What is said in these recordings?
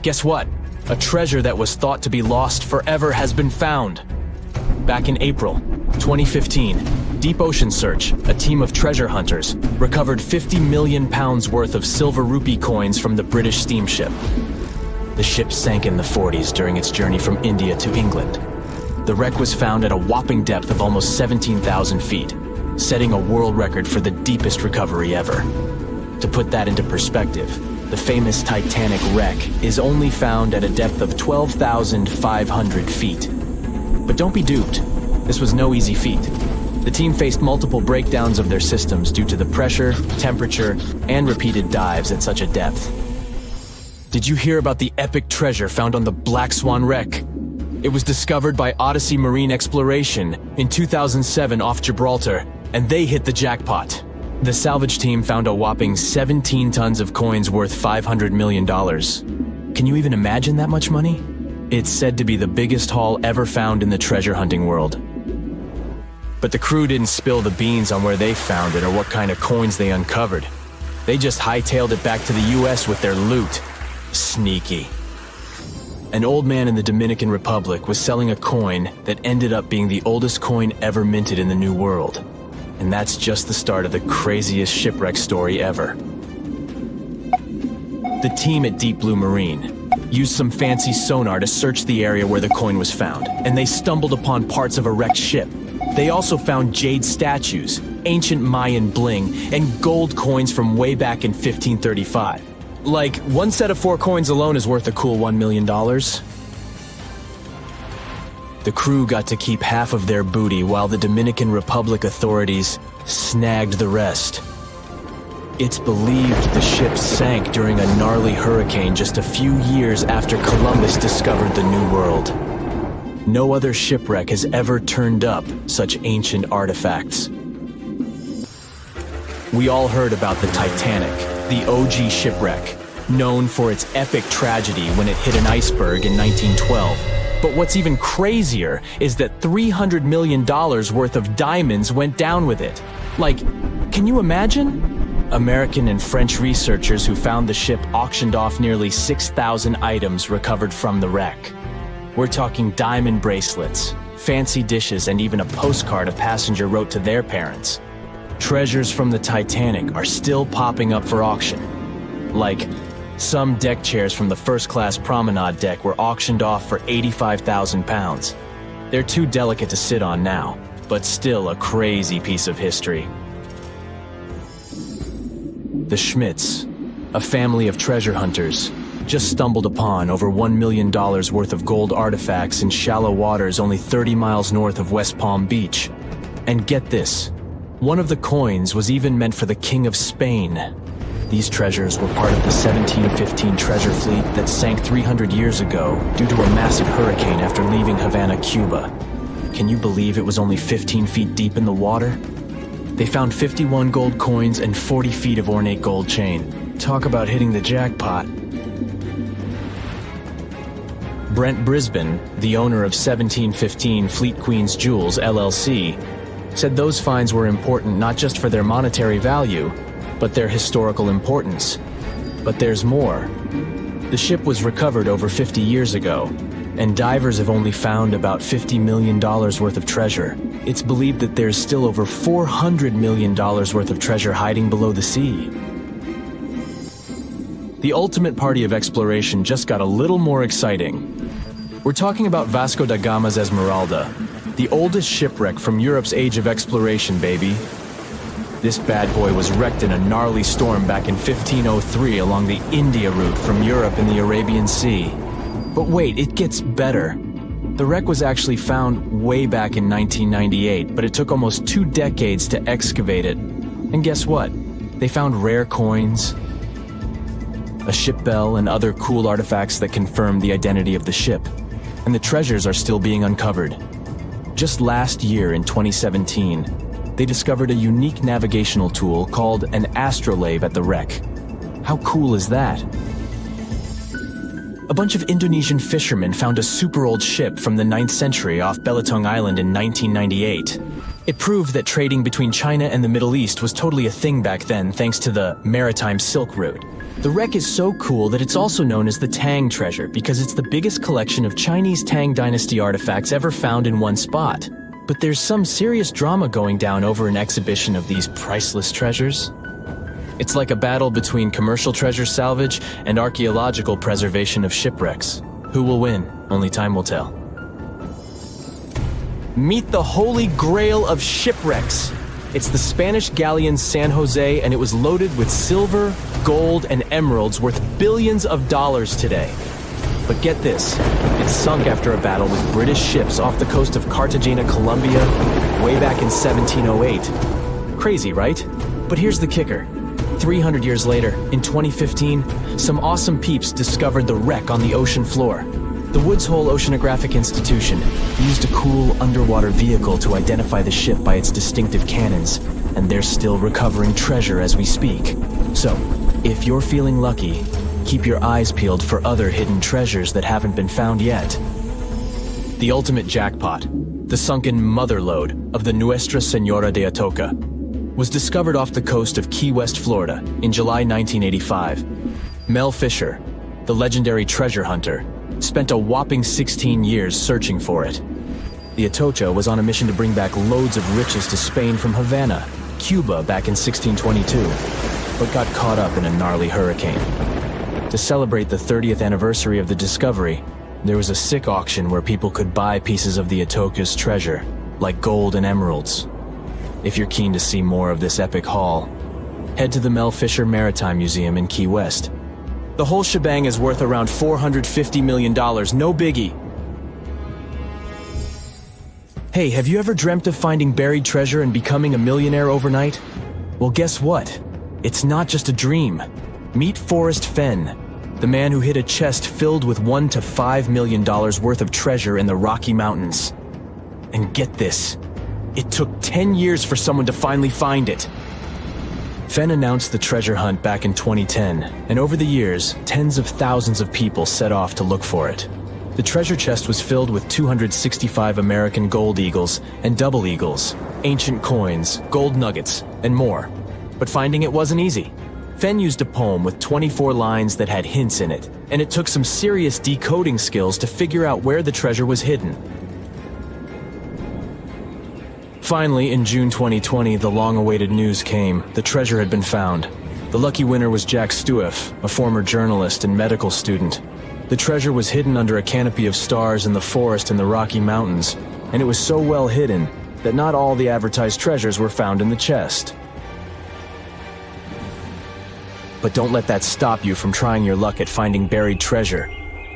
Guess what? A treasure that was thought to be lost forever has been found. Back in April 2015, Deep Ocean Search, a team of treasure hunters, recovered 50 million pounds worth of silver rupee coins from the British steamship. The ship sank in the 40s during its journey from India to England. The wreck was found at a whopping depth of almost 17,000 feet, setting a world record for the deepest recovery ever. To put that into perspective, the famous Titanic wreck is only found at a depth of 12,500 feet. But don't be duped. This was no easy feat. The team faced multiple breakdowns of their systems due to the pressure, temperature, and repeated dives at such a depth. Did you hear about the epic treasure found on the Black Swan wreck? It was discovered by Odyssey Marine Exploration in 2007 off Gibraltar, and they hit the jackpot. The salvage team found a whopping 17 tons of coins worth $500 million. Can you even imagine that much money? It's said to be the biggest haul ever found in the treasure hunting world. But the crew didn't spill the beans on where they found it or what kind of coins they uncovered. They just hightailed it back to the US with their loot. Sneaky. An old man in the Dominican Republic was selling a coin that ended up being the oldest coin ever minted in the New World. And that's just the start of the craziest shipwreck story ever. The team at Deep Blue Marine used some fancy sonar to search the area where the coin was found, and they stumbled upon parts of a wrecked ship. They also found jade statues, ancient Mayan bling, and gold coins from way back in 1535. Like, one set of 4 coins alone is worth a cool $1 million. The crew got to keep half of their booty while the Dominican Republic authorities snagged the rest. It's believed the ship sank during a gnarly hurricane just a few years after Columbus discovered the New World. No other shipwreck has ever turned up such ancient artifacts. We all heard about the Titanic, the OG shipwreck, known for its epic tragedy when it hit an iceberg in 1912. But what's even crazier is that $300 million worth of diamonds went down with it. Like, can you imagine? American and French researchers who found the ship auctioned off nearly 6,000 items recovered from the wreck. We're talking diamond bracelets, fancy dishes, and even a postcard a passenger wrote to their parents. Treasures from the Titanic are still popping up for auction. Like, some deck chairs from the first-class promenade deck were auctioned off for 85,000 pounds. They're too delicate to sit on now, but still a crazy piece of history. The Schmidts, a family of treasure hunters, just stumbled upon over $1 million worth of gold artifacts in shallow waters only 30 miles north of West Palm Beach. And get this, one of the coins was even meant for the King of Spain. These treasures were part of the 1715 treasure fleet that sank 300 years ago due to a massive hurricane after leaving Havana, Cuba. Can you believe it was only 15 feet deep in the water? They found 51 gold coins and 40 feet of ornate gold chain. Talk about hitting the jackpot. Brent Brisbane, the owner of 1715 Fleet Queen's Jewels, LLC, said those finds were important not just for their monetary value, but their historical importance. But there's more. The ship was recovered over 50 years ago, and divers have only found about $50 million worth of treasure. It's believed that there's still over $400 million worth of treasure hiding below the sea. The ultimate party of exploration just got a little more exciting. We're talking about Vasco da Gama's Esmeralda, the oldest shipwreck from Europe's age of exploration, baby. This bad boy was wrecked in a gnarly storm back in 1503 along the India route from Europe and the Arabian Sea. But wait, it gets better. The wreck was actually found way back in 1998, but it took almost 2 decades to excavate it. And guess what? They found rare coins, a ship bell, and other cool artifacts that confirm the identity of the ship. And the treasures are still being uncovered. Just last year in 2017, they discovered a unique navigational tool called an astrolabe at the wreck. How cool is that? A bunch of Indonesian fishermen found a super old ship from the 9th century off Belitung Island in 1998. It proved that trading between China and the Middle East was totally a thing back then thanks to the maritime Silk Route. The wreck is so cool that it's also known as the Tang treasure because it's the biggest collection of Chinese Tang Dynasty artifacts ever found in one spot. But there's some serious drama going down over an exhibition of these priceless treasures. It's like a battle between commercial treasure salvage and archaeological preservation of shipwrecks. Who will win? Only time will tell. Meet the holy grail of shipwrecks. It's the Spanish galleon San Jose, and it was loaded with silver, gold, and emeralds worth billions of dollars today. But get this, it sunk after a battle with British ships off the coast of Cartagena, Colombia, way back in 1708. Crazy, right? But here's the kicker. 300 years later, in 2015, some awesome peeps discovered the wreck on the ocean floor. The Woods Hole Oceanographic Institution used a cool underwater vehicle to identify the ship by its distinctive cannons, and they're still recovering treasure as we speak. So, if you're feeling lucky, keep your eyes peeled for other hidden treasures that haven't been found yet. The ultimate jackpot, the sunken mother lode of the Nuestra Señora de Atocha, was discovered off the coast of Key West, Florida in July 1985. Mel Fisher, the legendary treasure hunter, spent a whopping 16 years searching for it. The Atocha was on a mission to bring back loads of riches to Spain from Havana, Cuba back in 1622, but got caught up in a gnarly hurricane. To celebrate the 30th anniversary of the discovery, there was a sick auction where people could buy pieces of the Atocha's treasure, like gold and emeralds. If you're keen to see more of this epic haul, head to the Mel Fisher Maritime Museum in Key West. The whole shebang is worth around $450 million, no biggie. Hey, have you ever dreamt of finding buried treasure and becoming a millionaire overnight? Well, guess what? It's not just a dream. Meet Forrest Fenn, the man who hid a chest filled with $1 to $5 million worth of treasure in the Rocky Mountains. And get this, it took 10 years for someone to finally find it. Fenn announced the treasure hunt back in 2010, and over the years, tens of thousands of people set off to look for it. The treasure chest was filled with 265 American gold eagles and double eagles, ancient coins, gold nuggets, and more. But finding it wasn't easy. Fenn used a poem with 24 lines that had hints in it, and it took some serious decoding skills to figure out where the treasure was hidden. Finally, in June 2020, the long-awaited news came. The treasure had been found. The lucky winner was Jack Stueff, a former journalist and medical student. The treasure was hidden under a canopy of stars in the forest in the Rocky Mountains, and it was so well hidden that not all the advertised treasures were found in the chest. But don't let that stop you from trying your luck at finding buried treasure.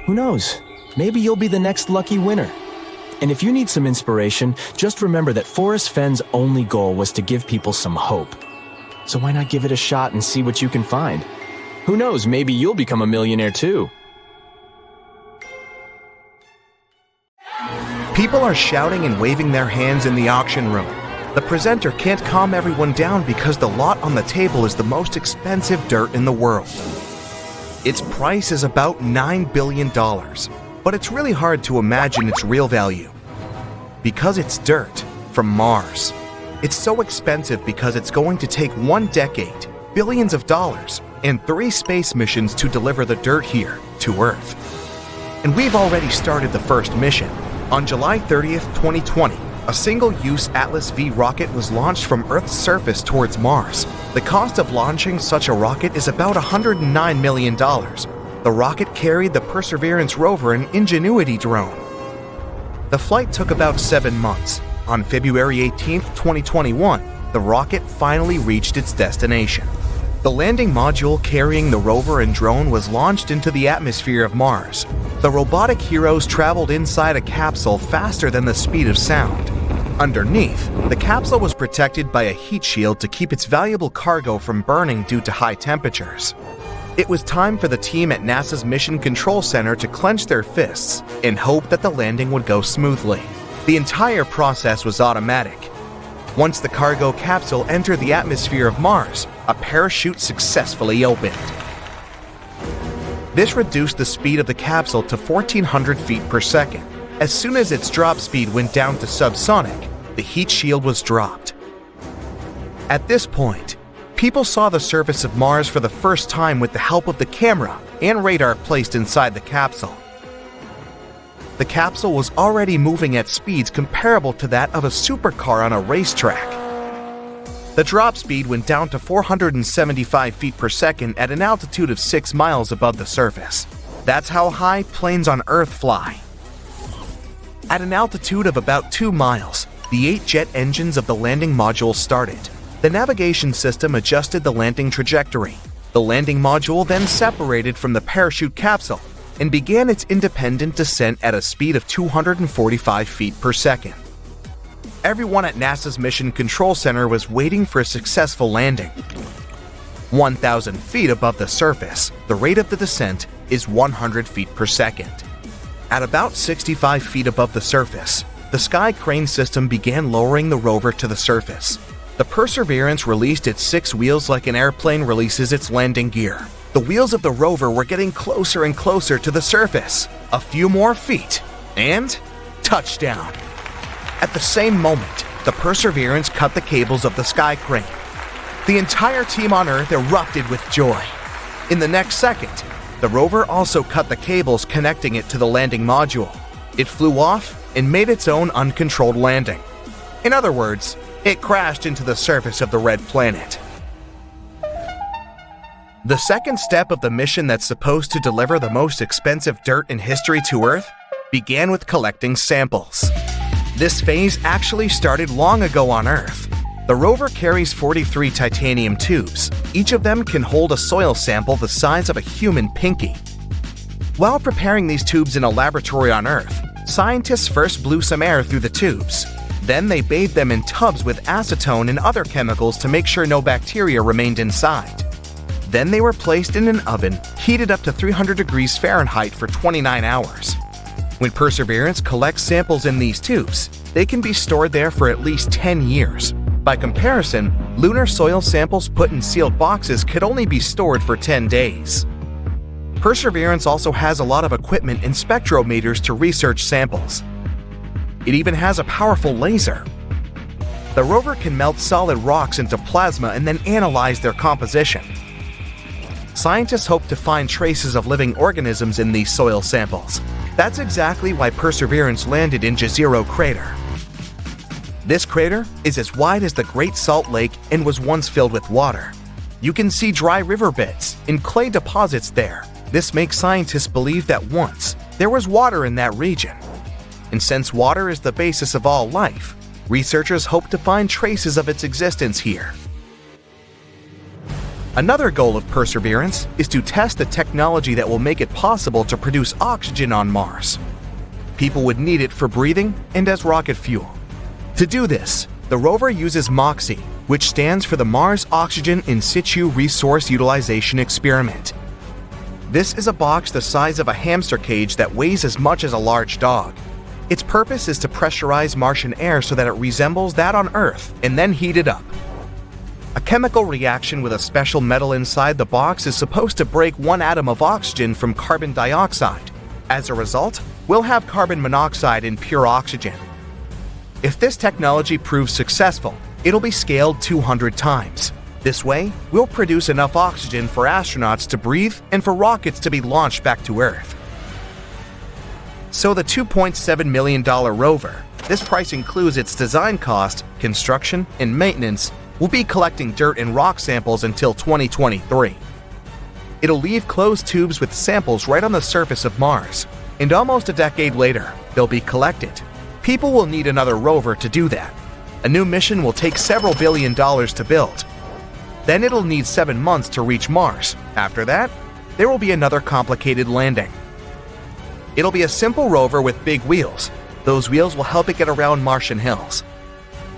Who knows? Maybe you'll be the next lucky winner. And if you need some inspiration, just remember that Forrest Fenn's only goal was to give people some hope. So why not give it a shot and see what you can find? Who knows, maybe you'll become a millionaire too. People are shouting and waving their hands in the auction room. The presenter can't calm everyone down because the lot on the table is the most expensive dirt in the world. Its price is about $9 billion. But it's really hard to imagine its real value. Because it's dirt from Mars. It's so expensive because it's going to take 1 decade, billions of dollars, and 3 space missions to deliver the dirt here to Earth. And we've already started the first mission. On July 30th, 2020, a single-use Atlas V rocket was launched from Earth's surface towards Mars. The cost of launching such a rocket is about $109 million. The rocket carried the Perseverance rover and Ingenuity drone. The flight took about 7 months. On February 18, 2021, the rocket finally reached its destination. The landing module carrying the rover and drone was launched into the atmosphere of Mars. The robotic heroes traveled inside a capsule faster than the speed of sound. Underneath, the capsule was protected by a heat shield to keep its valuable cargo from burning due to high temperatures. It was time for the team at NASA's Mission Control Center to clench their fists in hope that the landing would go smoothly. The entire process was automatic. Once the cargo capsule entered the atmosphere of Mars, a parachute successfully opened. This reduced the speed of the capsule to 1,400 feet per second. As soon as its drop speed went down to subsonic, the heat shield was dropped. At this point, People saw the surface of Mars for the first time with the help of the camera and radar placed inside the capsule. The capsule was already moving at speeds comparable to that of a supercar on a racetrack. The drop speed went down to 475 feet per second at an altitude of 6 miles above the surface. That's how high planes on Earth fly. At an altitude of about 2 miles, the 8 jet engines of the landing module started. The navigation system adjusted the landing trajectory. The landing module then separated from the parachute capsule and began its independent descent at a speed of 245 feet per second. Everyone at NASA's Mission Control Center was waiting for a successful landing. 1,000 feet above the surface, the rate of the descent is 100 feet per second. At about 65 feet above the surface, the sky crane system began lowering the rover to the surface. The Perseverance released its 6 wheels like an airplane releases its landing gear. The wheels of the rover were getting closer and closer to the surface. A few more feet, and touchdown. At the same moment, the Perseverance cut the cables of the sky crane. The entire team on Earth erupted with joy. In the next second, the rover also cut the cables connecting it to the landing module. It flew off and made its own uncontrolled landing. In other words, it crashed into the surface of the red planet. The second step of the mission that's supposed to deliver the most expensive dirt in history to Earth began with collecting samples. This phase actually started long ago on Earth. The rover carries 43 titanium tubes. Each of them can hold a soil sample the size of a human pinky. While preparing these tubes in a laboratory on Earth, scientists first blew some air through the tubes. Then they bathed them in tubs with acetone and other chemicals to make sure no bacteria remained inside. Then they were placed in an oven, heated up to 300 degrees Fahrenheit for 29 hours. When Perseverance collects samples in these tubes, they can be stored there for at least 10 years. By comparison, lunar soil samples put in sealed boxes could only be stored for 10 days. Perseverance also has a lot of equipment and spectrometers to research samples. It even has a powerful laser. The rover can melt solid rocks into plasma and then analyze their composition. Scientists hope to find traces of living organisms in these soil samples. That's exactly why Perseverance landed in Jezero Crater. This crater is as wide as the Great Salt Lake and was once filled with water. You can see dry riverbeds and clay deposits there. This makes scientists believe that once there was water in that region. And since water is the basis of all life, researchers hope to find traces of its existence here. Another goal of Perseverance is to test the technology that will make it possible to produce oxygen on Mars. People would need it for breathing and as rocket fuel. To do this, the rover uses MOXIE, which stands for the Mars Oxygen In Situ Resource Utilization Experiment. This is a box the size of a hamster cage that weighs as much as a large dog. Its purpose is to pressurize Martian air so that it resembles that on Earth and then heat it up. A chemical reaction with a special metal inside the box is supposed to break one atom of oxygen from carbon dioxide. As a result, we'll have carbon monoxide and pure oxygen. If this technology proves successful, it'll be scaled 200 times. This way, we'll produce enough oxygen for astronauts to breathe and for rockets to be launched back to Earth. So the $2.7 million rover, this price includes its design cost, construction, and maintenance, will be collecting dirt and rock samples until 2023. It'll leave closed tubes with samples right on the surface of Mars, and almost a decade later, they'll be collected. People will need another rover to do that. A new mission will take several $1 billion to build. Then it'll need 7 months to reach Mars. After that, there will be another complicated landing. It'll be a simple rover with big wheels. Those wheels will help it get around Martian hills.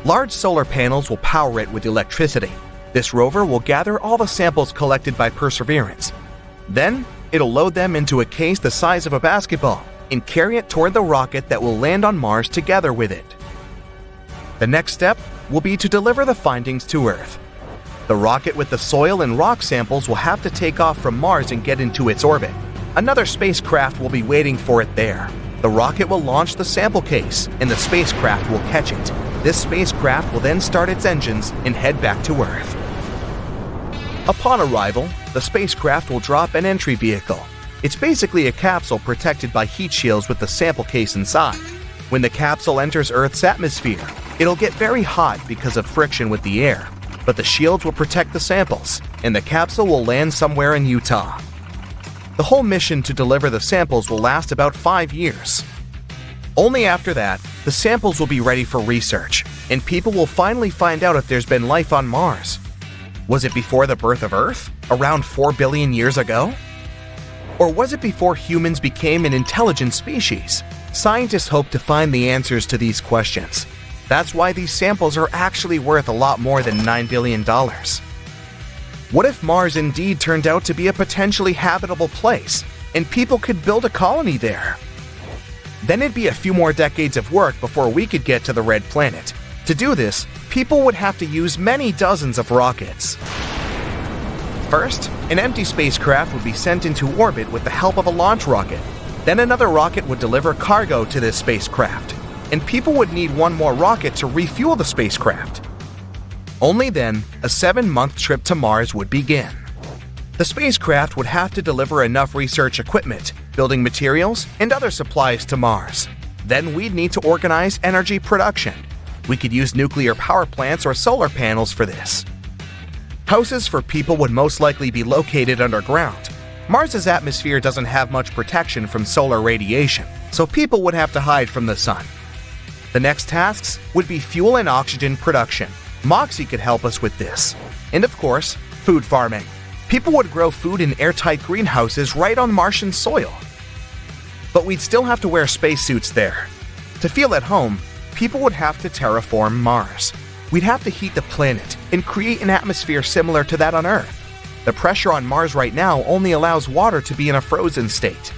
Large solar panels will power it with electricity. This rover will gather all the samples collected by Perseverance. Then, it'll load them into a case the size of a basketball and carry it toward the rocket that will land on Mars together with it. The next step will be to deliver the findings to Earth. The rocket with the soil and rock samples will have to take off from Mars and get into its orbit. Another spacecraft will be waiting for it there. The rocket will launch the sample case, and the spacecraft will catch it. This spacecraft will then start its engines and head back to Earth. Upon arrival, the spacecraft will drop an entry vehicle. It's basically a capsule protected by heat shields with the sample case inside. When the capsule enters Earth's atmosphere, it'll get very hot because of friction with the air, but the shields will protect the samples, and the capsule will land somewhere in Utah. The whole mission to deliver the samples will last about 5 years. Only after that, the samples will be ready for research, and people will finally find out if there's been life on Mars. Was it before the birth of Earth, around 4 billion years ago? Or was it before humans became an intelligent species? Scientists hope to find the answers to these questions. That's why these samples are actually worth a lot more than $9 billion. What if Mars indeed turned out to be a potentially habitable place, and people could build a colony there? Then it'd be a few more decades of work before we could get to the Red Planet. To do this, people would have to use many dozens of rockets. First, an empty spacecraft would be sent into orbit with the help of a launch rocket. Then another rocket would deliver cargo to this spacecraft, and people would need one more rocket to refuel the spacecraft. Only then, a 7-month trip to Mars would begin. The spacecraft would have to deliver enough research equipment, building materials, and other supplies to Mars. Then we'd need to organize energy production. We could use nuclear power plants or solar panels for this. Houses for people would most likely be located underground. Mars's atmosphere doesn't have much protection from solar radiation, so people would have to hide from the sun. The next tasks would be fuel and oxygen production. Moxie could help us with this. And of course, food farming. People would grow food in airtight greenhouses right on Martian soil. But we'd still have to wear spacesuits there. To feel at home, people would have to terraform Mars. We'd have to heat the planet and create an atmosphere similar to that on Earth. The pressure on Mars right now only allows water to be in a frozen state.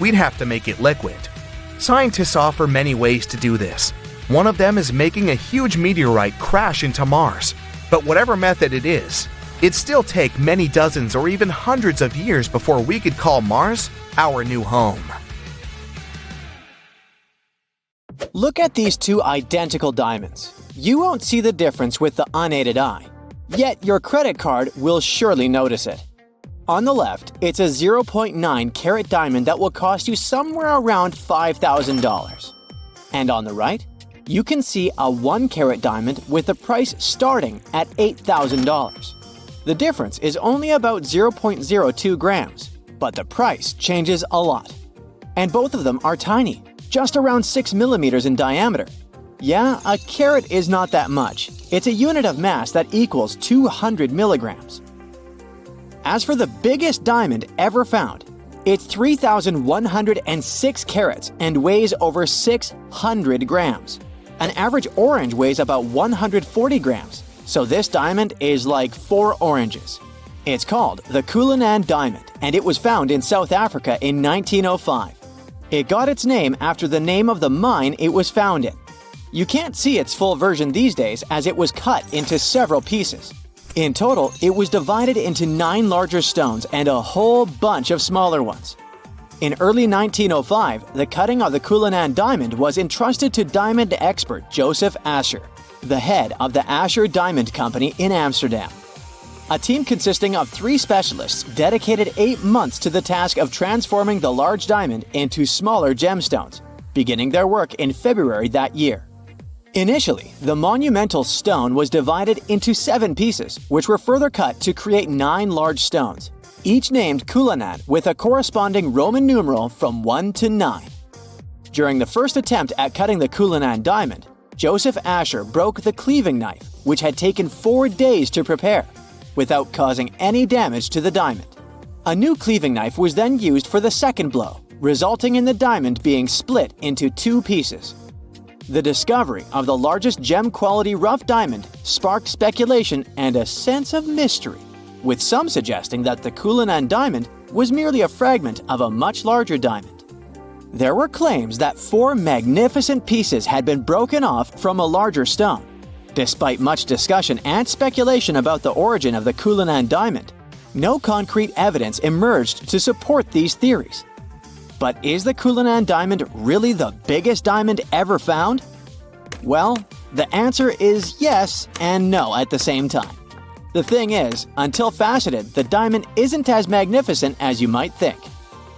We'd have to make it liquid. Scientists offer many ways to do this. One of them is making a huge meteorite crash into Mars. But whatever method it is, it'd still take many dozens or even hundreds of years before we could call Mars our new home. Look at these two identical diamonds. You won't see the difference with the unaided eye. Yet your credit card will surely notice it. On the left, it's a 0.9 carat diamond that will cost you somewhere around $5,000. And on the right, you can see a 1 carat diamond with the price starting at $8,000. The difference is only about 0.02 grams, but the price changes a lot. And both of them are tiny, just around 6 millimeters in diameter. Yeah, a carat is not that much. It's a unit of mass that equals 200 milligrams. As for the biggest diamond ever found, it's 3,106 carats and weighs over 600 grams. An average orange weighs about 140 grams, so this diamond is like 4 oranges. It's called the Cullinan Diamond, and it was found in South Africa in 1905. It got its name after the name of the mine it was found in. You can't see its full version these days as it was cut into several pieces. In total, it was divided into 9 larger stones and a whole bunch of smaller ones. In early 1905, the cutting of the Cullinan diamond was entrusted to diamond expert Joseph Asher, the head of the Asher Diamond Company in Amsterdam. A team consisting of 3 specialists dedicated 8 months to the task of transforming the large diamond into smaller gemstones, beginning their work in February that year. Initially, the monumental stone was divided into 7 pieces, which were further cut to create 9 large stones, each named Cullinan with a corresponding Roman numeral from 1 to 9. During the first attempt at cutting the Cullinan diamond, Joseph Asher broke the cleaving knife, which had taken 4 days to prepare, without causing any damage to the diamond. A new cleaving knife was then used for the second blow, resulting in the diamond being split into 2 pieces. The discovery of the largest gem-quality rough diamond sparked speculation and a sense of mystery, with some suggesting that the Cullinan diamond was merely a fragment of a much larger diamond. There were claims that 4 magnificent pieces had been broken off from a larger stone. Despite much discussion and speculation about the origin of the Cullinan diamond, no concrete evidence emerged to support these theories. But is the Cullinan diamond really the biggest diamond ever found? Well, the answer is yes and no at the same time. The thing is, until faceted, the diamond isn't as magnificent as you might think.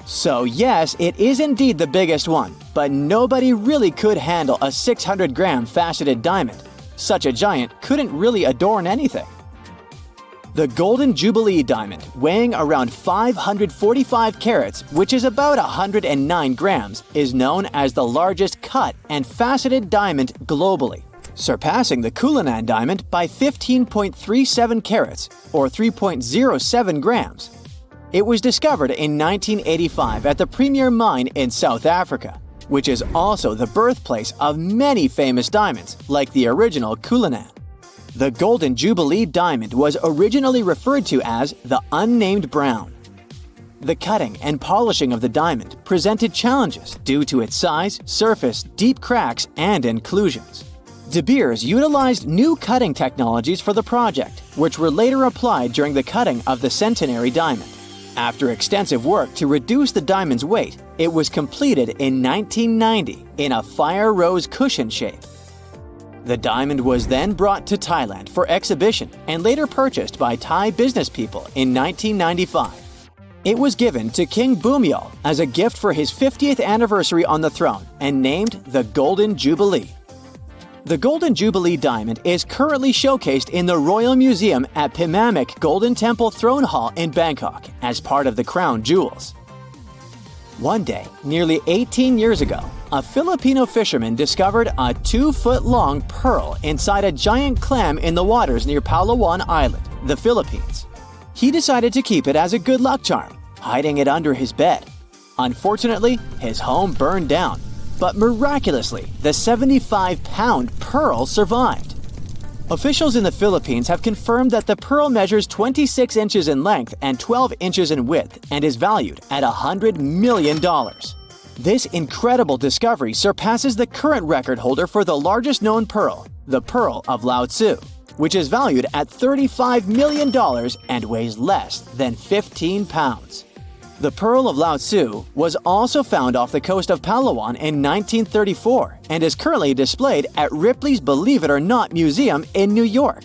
So yes, it is indeed the biggest one, but nobody really could handle a 600-gram faceted diamond. Such a giant couldn't really adorn anything. The Golden Jubilee diamond, weighing around 545 carats, which is about 109 grams, is known as the largest cut and faceted diamond globally, surpassing the Cullinan diamond by 15.37 carats, or 3.07 grams. It was discovered in 1985 at the Premier Mine in South Africa, which is also the birthplace of many famous diamonds, like the original Cullinan. The Golden Jubilee diamond was originally referred to as the unnamed brown. The cutting and polishing of the diamond presented challenges due to its size, surface, deep cracks, and inclusions. De Beers utilized new cutting technologies for the project, which were later applied during the cutting of the Centenary diamond. After extensive work to reduce the diamond's weight, it was completed in 1990 in a fire rose cushion shape. The diamond was then brought to Thailand for exhibition and later purchased by Thai business people in 1995. It was given to King Bhumibol as a gift for his 50th anniversary on the throne and named the Golden Jubilee. The Golden Jubilee diamond is currently showcased in the Royal Museum at Phimmamak Golden Temple Throne Hall in Bangkok as part of the crown jewels. One day, nearly 18 years ago, a Filipino fisherman discovered a 2-foot-long pearl inside a giant clam in the waters near Palawan Island, the Philippines. He decided to keep it as a good luck charm, hiding it under his bed. Unfortunately, his home burned down, but miraculously, the 75-pound pearl survived. Officials in the Philippines have confirmed that the pearl measures 26 inches in length and 12 inches in width and is valued at $100 million. This incredible discovery surpasses the current record holder for the largest known pearl, the Pearl of Lao Tzu, which is valued at $35 million and weighs less than 15 pounds. The Pearl of Lao Tzu was also found off the coast of Palawan in 1934 and is currently displayed at Ripley's Believe It or Not Museum in New York.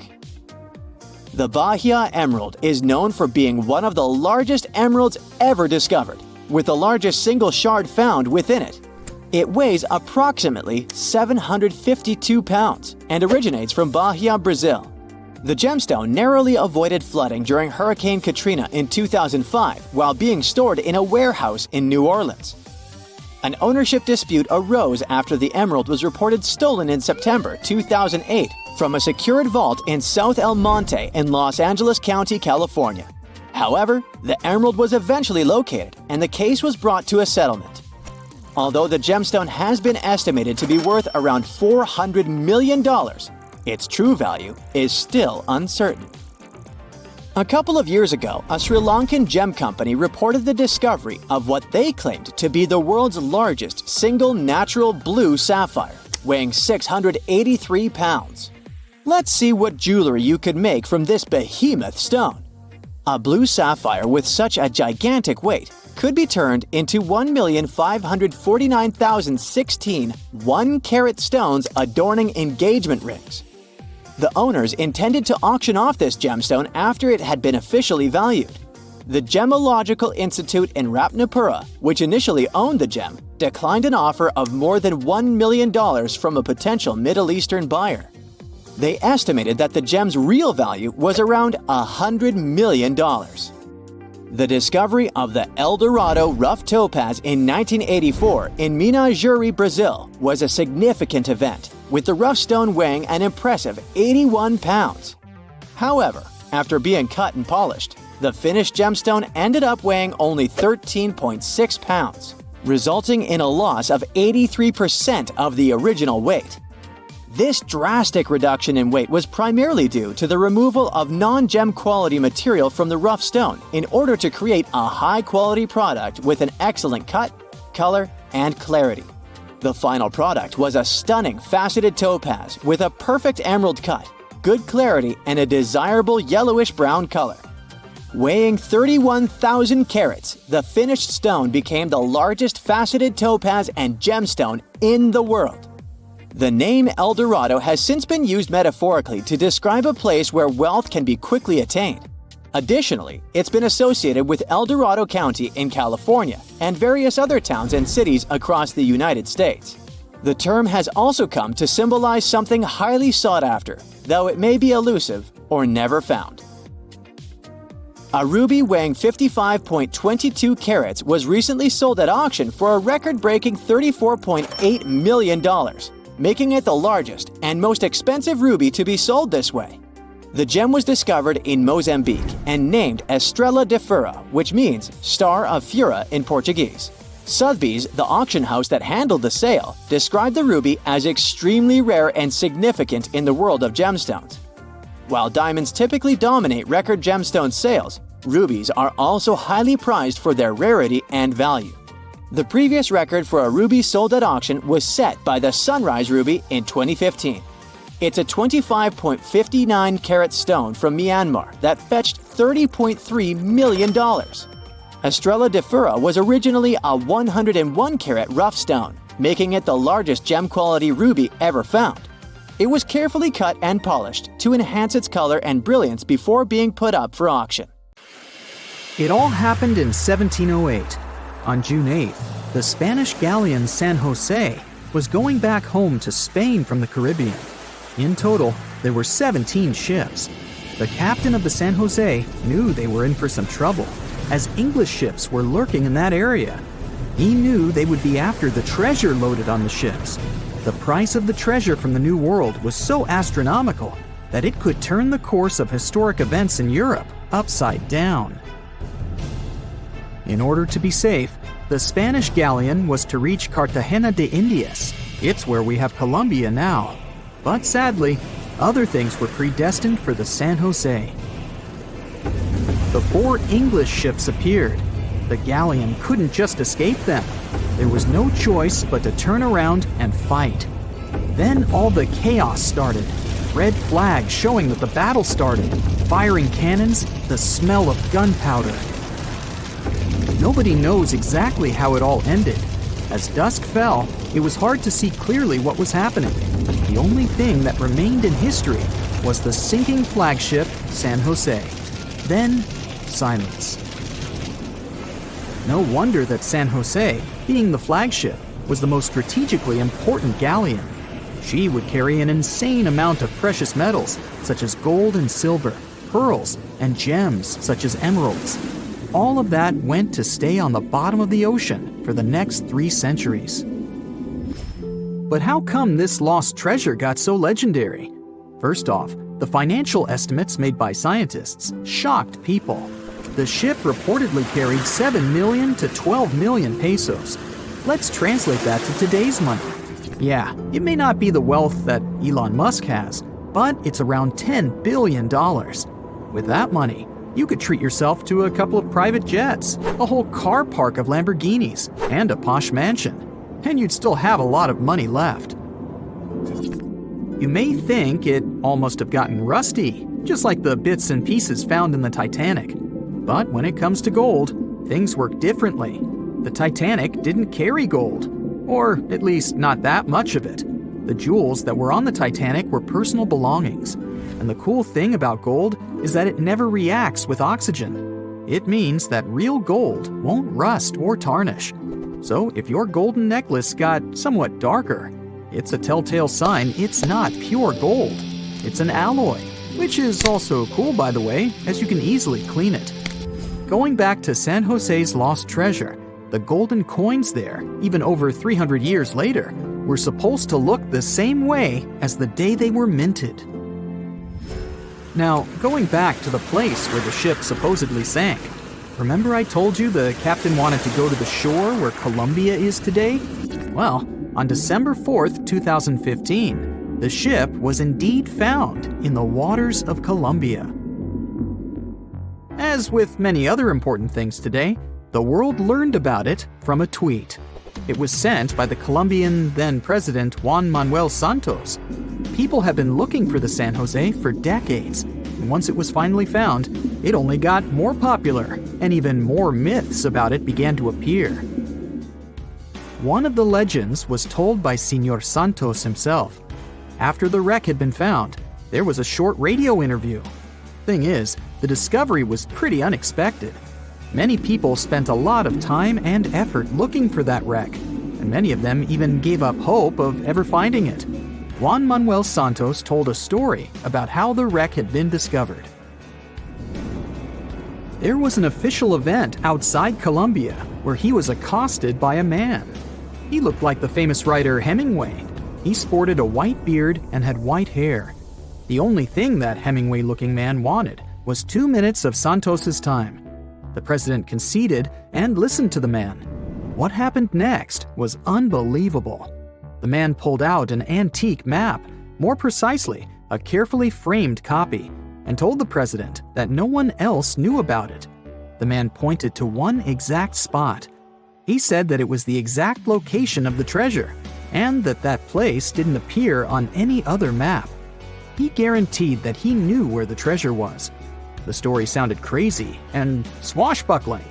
The Bahia Emerald is known for being one of the largest emeralds ever discovered, with the largest single shard found within it. It weighs approximately 752 pounds and originates from Bahia, Brazil. The gemstone narrowly avoided flooding during Hurricane Katrina in 2005 while being stored in a warehouse in New Orleans. An ownership dispute arose after the emerald was reported stolen in September 2008 from a secured vault in South El Monte in Los Angeles County, California. However, the emerald was eventually located and the case was brought to a settlement. Although the gemstone has been estimated to be worth around $400 million, its true value is still uncertain. A couple of years ago, a Sri Lankan gem company reported the discovery of what they claimed to be the world's largest single natural blue sapphire, weighing 683 pounds. Let's see what jewelry you could make from this behemoth stone. A blue sapphire with such a gigantic weight could be turned into 1,549,016 1-carat stones adorning engagement rings. The owners intended to auction off this gemstone after it had been officially valued. The Gemological Institute in Ratnapura, which initially owned the gem, declined an offer of more than $1 million from a potential Middle Eastern buyer. They estimated that the gem's real value was around $100 million. The discovery of the El Dorado rough topaz in 1984 in Minas Gerais, Brazil, was a significant event, with the rough stone weighing an impressive 81 pounds. However, after being cut and polished, the finished gemstone ended up weighing only 13.6 pounds, resulting in a loss of 83% of the original weight. This drastic reduction in weight was primarily due to the removal of non-gem quality material from the rough stone in order to create a high-quality product with an excellent cut, color, and clarity. The final product was a stunning faceted topaz with a perfect emerald cut, good clarity, and a desirable yellowish-brown color. Weighing 31,000 carats, the finished stone became the largest faceted topaz and gemstone in the world. The name El Dorado has since been used metaphorically to describe a place where wealth can be quickly attained. Additionally, it's been associated with El Dorado County in California and various other towns and cities across the United States. The term has also come to symbolize something highly sought after, though it may be elusive or never found. A ruby weighing 55.22 carats was recently sold at auction for a record-breaking $34.8 million, making it the largest and most expensive ruby to be sold this way. The gem was discovered in Mozambique and named Estrela de Fura, which means Star of Fura in Portuguese. Sotheby's, the auction house that handled the sale, described the ruby as extremely rare and significant in the world of gemstones. While diamonds typically dominate record gemstone sales, rubies are also highly prized for their rarity and value. The previous record for a ruby sold at auction was set by the Sunrise Ruby in 2015. It's a 25.59 carat stone from Myanmar that fetched $30.3 million. Estrela de Fura was originally a 101 carat rough stone, making it the largest gem-quality ruby ever found. It was carefully cut and polished to enhance its color and brilliance before being put up for auction. It all happened in 1708. On June 8th, the Spanish galleon San Jose was going back home to Spain from the Caribbean. In total, there were 17 ships. The captain of the San Jose knew they were in for some trouble, as English ships were lurking in that area. He knew they would be after the treasure loaded on the ships. The price of the treasure from the New World was so astronomical that it could turn the course of historic events in Europe upside down. In order to be safe, the Spanish galleon was to reach Cartagena de Indias. It's where we have Colombia now. But sadly, other things were predestined for the San Jose. The 4 English ships appeared. The galleon couldn't just escape them. There was no choice but to turn around and fight. Then all the chaos started. Red flags showing that the battle started. Firing cannons, the smell of gunpowder. Nobody knows exactly how it all ended. As dusk fell, it was hard to see clearly what was happening. The only thing that remained in history was the sinking flagship San Jose. Then, silence. No wonder that San Jose, being the flagship, was the most strategically important galleon. She would carry an insane amount of precious metals, such as gold and silver, pearls, and gems, such as emeralds. All of that went to stay on the bottom of the ocean for the next 3 centuries. But how come this lost treasure got so legendary? First off, the financial estimates made by scientists shocked people. The ship reportedly carried 7 million to 12 million pesos. Let's translate that to today's money. Yeah, it may not be the wealth that Elon Musk has, but it's around $10 billion. With that money, you could treat yourself to a couple of private jets, a whole car park of Lamborghinis, and a posh mansion. And you'd still have a lot of money left. You may think it all must have gotten rusty, just like the bits and pieces found in the Titanic. But when it comes to gold, things work differently. The Titanic didn't carry gold, or at least not that much of it. The jewels that were on the Titanic were personal belongings. And the cool thing about gold is that it never reacts with oxygen. It means that real gold won't rust or tarnish. So if your golden necklace got somewhat darker, it's a telltale sign it's not pure gold. It's an alloy, which is also cool, by the way, as you can easily clean it. Going back to San Jose's lost treasure, the golden coins there, even over 300 years later, were supposed to look the same way as the day they were minted. Now, going back to the place where the ship supposedly sank, remember I told you the captain wanted to go to the shore where Colombia is today? Well, on December 4th, 2015, the ship was indeed found in the waters of Colombia. As with many other important things today, the world learned about it from a tweet. It was sent by the Colombian then-president Juan Manuel Santos. People have been looking for the San Jose for decades, and once it was finally found, it only got more popular, and even more myths about it began to appear. One of the legends was told by Señor Santos himself. After the wreck had been found, there was a short radio interview. Thing is, the discovery was pretty unexpected. Many people spent a lot of time and effort looking for that wreck, and many of them even gave up hope of ever finding it. Juan Manuel Santos told a story about how the wreck had been discovered. There was an official event outside Colombia where he was accosted by a man. He looked like the famous writer Hemingway. He sported a white beard and had white hair. The only thing that Hemingway-looking man wanted was 2 minutes of Santos's time. The president conceded and listened to the man. What happened next was unbelievable. The man pulled out an antique map, more precisely, a carefully framed copy, and told the president that no one else knew about it. The man pointed to one exact spot. He said that it was the exact location of the treasure, and that place didn't appear on any other map. He guaranteed that he knew where the treasure was. The story sounded crazy and swashbuckling.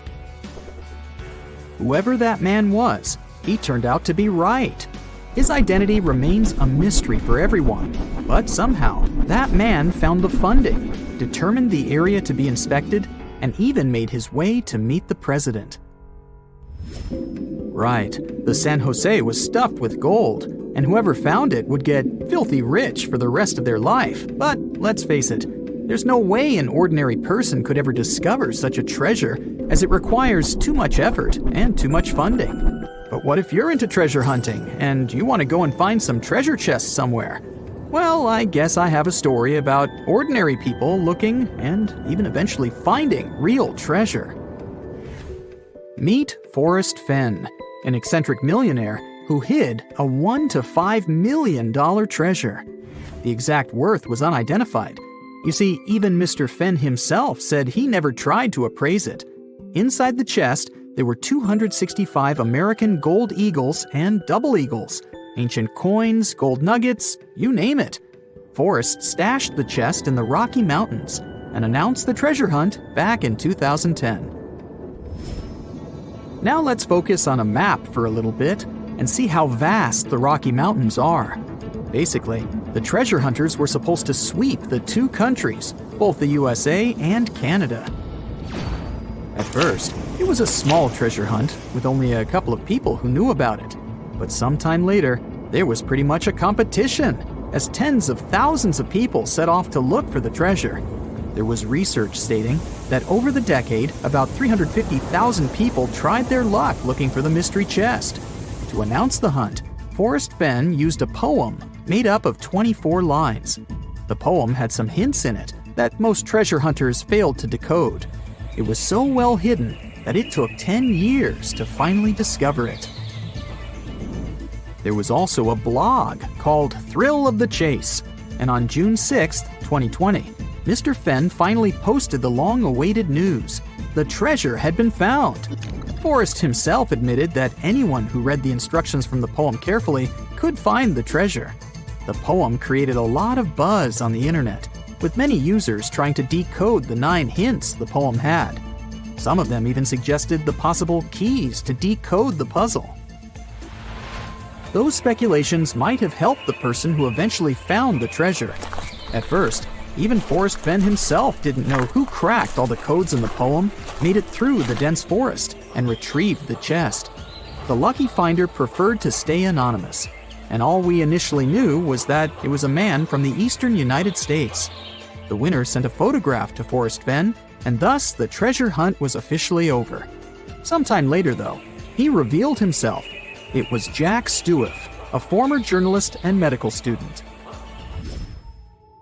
Whoever that man was, he turned out to be right. His identity remains a mystery for everyone, but somehow that man found the funding, determined the area to be inspected, and even made his way to meet the president. Right, the San Jose was stuffed with gold, and whoever found it would get filthy rich for the rest of their life. But let's face it, there's no way an ordinary person could ever discover such a treasure, as it requires too much effort and too much funding. But what if you're into treasure hunting, and you want to go and find some treasure chests somewhere? Well, I guess I have a story about ordinary people looking and even eventually finding real treasure. Meet Forrest Fenn, an eccentric millionaire who hid a $1 to $5 million treasure. The exact worth was unidentified. You see, even Mr. Fenn himself said he never tried to appraise it. Inside the chest, there were 265 American gold eagles and double eagles, ancient coins, gold nuggets, you name it. Forrest stashed the chest in the Rocky Mountains and announced the treasure hunt back in 2010. Now let's focus on a map for a little bit and see how vast the Rocky Mountains are. Basically, the treasure hunters were supposed to sweep the two countries, both the USA and Canada. At first, it was a small treasure hunt with only a couple of people who knew about it. But sometime later, there was pretty much a competition, as tens of thousands of people set off to look for the treasure. There was research stating that over the decade, about 350,000 people tried their luck looking for the mystery chest. To announce the hunt, Forrest Fenn used a poem made up of 24 lines. The poem had some hints in it that most treasure hunters failed to decode. It was so well hidden that it took 10 years to finally discover it. There was also a blog called Thrill of the Chase, and on June 6, 2020, Mr. Fenn finally posted the long-awaited news. The treasure had been found. Forrest himself admitted that anyone who read the instructions from the poem carefully could find the treasure. The poem created a lot of buzz on the internet, with many users trying to decode the 9 hints the poem had. Some of them even suggested the possible keys to decode the puzzle. Those speculations might have helped the person who eventually found the treasure. At first, even Forrest Fenn himself didn't know who cracked all the codes in the poem, made it through the dense forest, and retrieved the chest. The lucky finder preferred to stay anonymous, and all we initially knew was that it was a man from the eastern United States. The winner sent a photograph to Forrest Fenn, and thus the treasure hunt was officially over. Sometime later, though, he revealed himself. It was Jack Stewart, a former journalist and medical student.